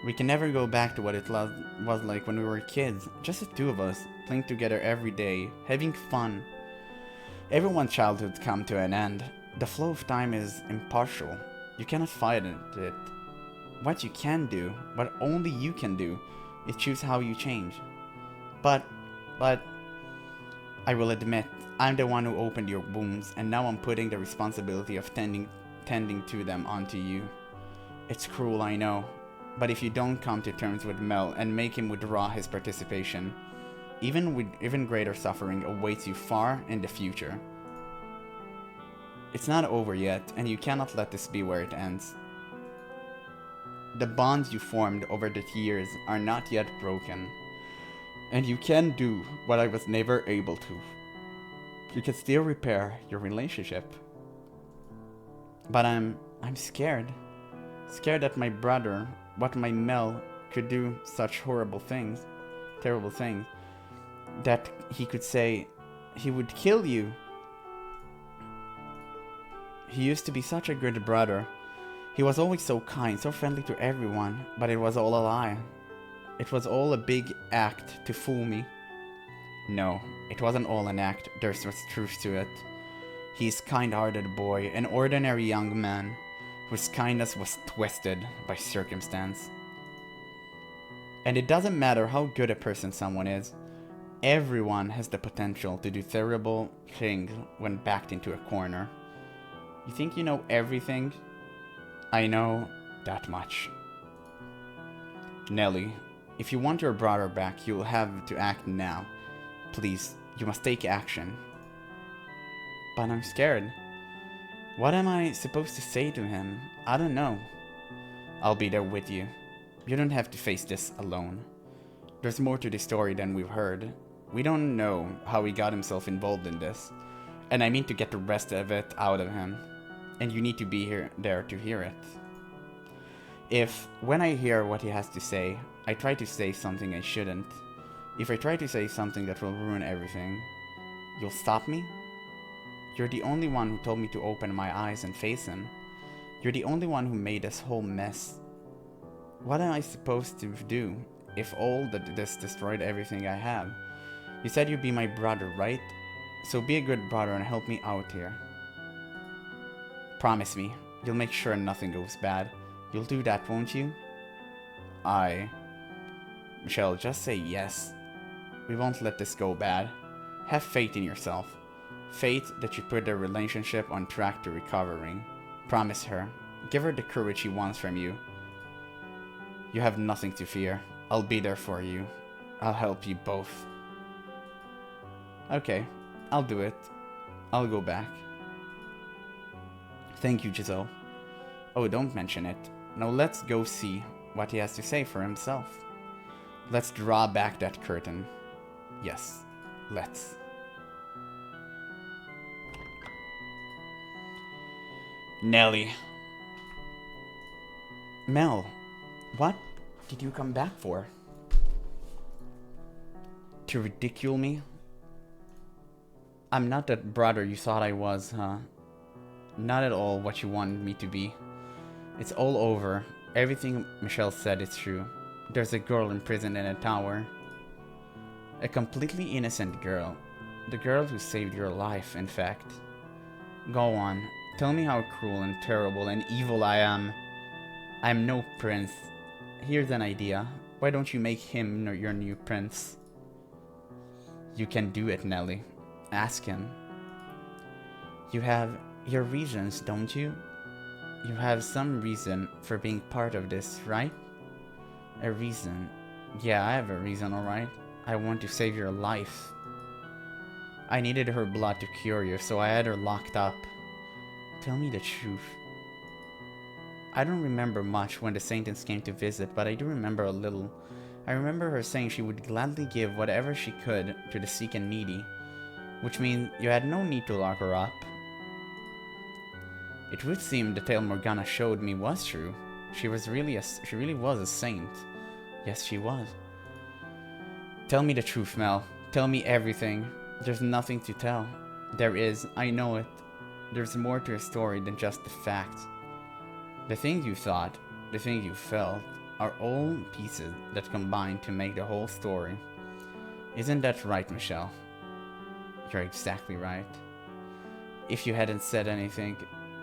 We can never go back to what it was like when we were kids, just the two of us, playing together every day, having fun. Everyone's childhood come to an end. The flow of time is impartial. You cannot fight it. What you can do, what only you can do, is choose how you change. But, I will admit, I'm the one who opened your wounds, and now I'm putting the responsibility of tending to them onto you. It's cruel, I know, but if you don't come to terms with Mell and make him withdraw his participation, even greater suffering awaits you far in the future. It's not over yet, and you cannot let this be where it ends. The bonds you formed over the years are not yet broken. And you can do what I was never able to. You can still repair your relationship. But I'm scared. Scared that my brother, what my Mell, could do such horrible things, terrible things, that he could say he would kill you. He used to be such a good brother. He was always so kind, so friendly to everyone, but it was all a lie. It was all a big act to fool me. No, it wasn't all an act, there was truth to it. He's a kind-hearted boy, an ordinary young man, whose kindness was twisted by circumstance. And it doesn't matter how good a person someone is, everyone has the potential to do terrible things when backed into a corner. You think you know everything? I know that much. Nelly, if you want your brother back, you'll have to act now. Please, you must take action. But I'm scared. What am I supposed to say to him? I don't know. I'll be there with you. You don't have to face this alone. There's more to the story than we've heard. We don't know how he got himself involved in this. And I mean to get the rest of it out of him. And you need to be there to hear it. If, when I hear what he has to say, I try to say something I shouldn't, if I try to say something that will ruin everything, you'll stop me? You're the only one who told me to open my eyes and face him. You're the only one who made this whole mess. What am I supposed to do if all that this destroyed everything I have? You said you'd be my brother, right? So be a good brother and help me out here. Promise me, you'll make sure nothing goes bad. You'll do that, won't you? Michelle, just say yes. We won't let this go bad. Have faith in yourself. Faith that you put their relationship on track to recovering. Promise her. Give her the courage she wants from you. You have nothing to fear. I'll be there for you. I'll help you both. Okay, I'll do it. I'll go back. Thank you, Giselle. Oh, don't mention it. Now let's go see what he has to say for himself. Let's draw back that curtain. Yes, let's. Nelly. Mell, what did you come back for? To ridicule me? I'm not that brother you thought I was, huh? Not at all what you wanted me to be. It's all over. Everything Michelle said is true. There's a girl imprisoned in a tower. A completely innocent girl. The girl who saved your life, in fact. Go on. Tell me how cruel and terrible and evil I am. I'm no prince. Here's an idea. Why don't you make him your new prince? You can do it, Nelly. Ask him. You have your reasons, don't you? You have some reason for being part of this, right? A reason. Yeah, I have a reason, alright. I want to save your life. I needed her blood to cure you, so I had her locked up. Tell me the truth. I don't remember much when the Saintons came to visit, but I do remember a little. I remember her saying she would gladly give whatever she could to the sick and needy, which means you had no need to lock her up. It would seem the tale Morgana showed me was true. She really was a saint. Yes, she was. Tell me the truth, Mell. Tell me everything. There's nothing to tell. There is, I know it. There's more to a story than just the facts. The things you thought, the things you felt, are all pieces that combine to make the whole story. Isn't that right, Michelle? You're exactly right. If you hadn't said anything,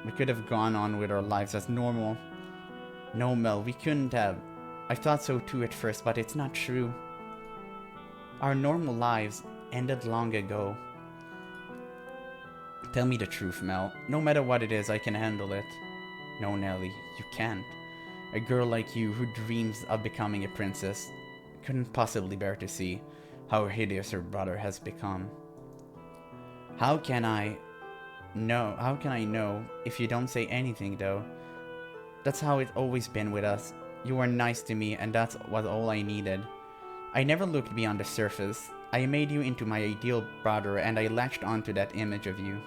we could have gone on with our lives as normal. No, Mell, we couldn't have. I thought so too at first, but it's not true. Our normal lives ended long ago. Tell me the truth, Mell. No matter what it is, I can handle it. No, Nelly, you can't. A girl like you who dreams of becoming a princess couldn't possibly bear to see how hideous her brother has become. How can I know if you don't say anything, though? That's how it's always been with us. You were nice to me, and that was all I needed. I never looked beyond the surface. I made you into my ideal brother, and I latched onto that image of you.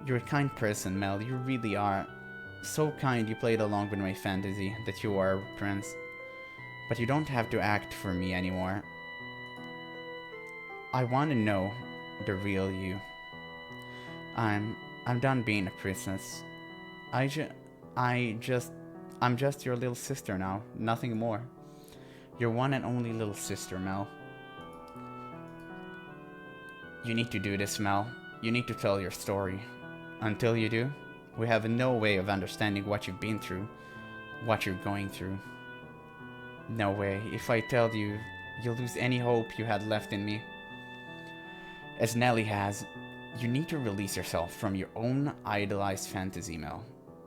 You're a kind person, Mell. You really are. So kind you played along with my fantasy that you are a prince. But you don't have to act for me anymore. I want to know the real you. I'm I'm done being a princess. I ju- I just I'm just your little sister now, nothing more. Your one and only little sister, Mell. You need to do this, Mell. You need to tell your story. Until you do, we have no way of understanding what you've been through, what you're going through. No way. If I tell you, you'll lose any hope you had left in me. As Nelly has, you need to release yourself from your own idolized fantasy, Mell.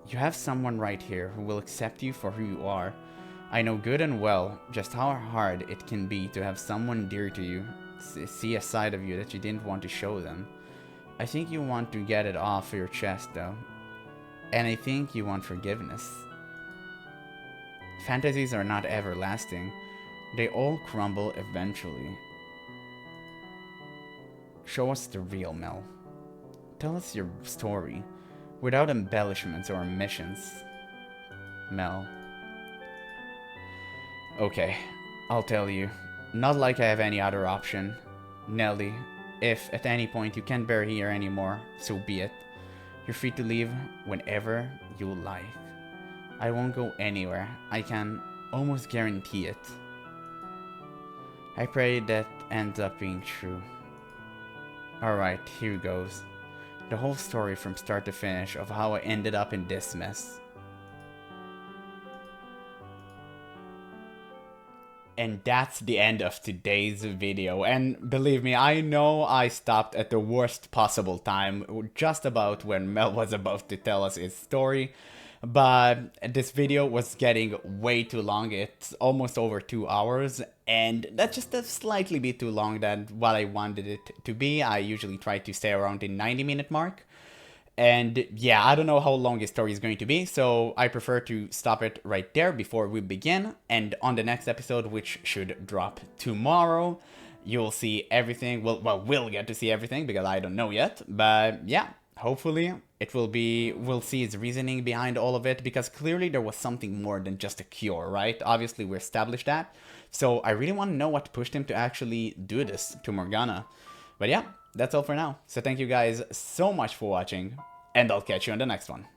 You have someone right here who will accept you for who you are. I know good and well just how hard it can be to have someone dear to you see a side of you that you didn't want to show them. I think you want to get it off your chest, though. And I think you want forgiveness. Fantasies are not everlasting. They all crumble eventually. Show us the real Mell. Tell us your story, without embellishments or omissions. Mell. Okay, I'll tell you. Not like I have any other option. Nelly, if at any point you can't bear here anymore, so be it. You're free to leave whenever you like. I won't go anywhere. I can almost guarantee it. I pray that ends up being true. Alright, here goes. The whole story from start to finish of how I ended up in this mess. And that's the end of today's video. And believe me, I know I stopped at the worst possible time, just about when Mell was about to tell us his story. But this video was getting way too long. It's almost over 2 hours, and that's just a slightly bit too long than what I wanted it to be. I usually try to stay around the 90-minute mark. And yeah, I don't know how long his story is going to be, so I prefer to stop it right there before we begin. And on the next episode, which should drop tomorrow, you'll see everything. Well, we'll get to see everything because I don't know yet. But yeah, hopefully it will be, we'll see his reasoning behind all of it, because clearly there was something more than just a cure, right? Obviously, we established that. So I really want to know what pushed him to actually do this to Morgana. But yeah, that's all for now. So thank you guys so much for watching, and I'll catch you on the next one.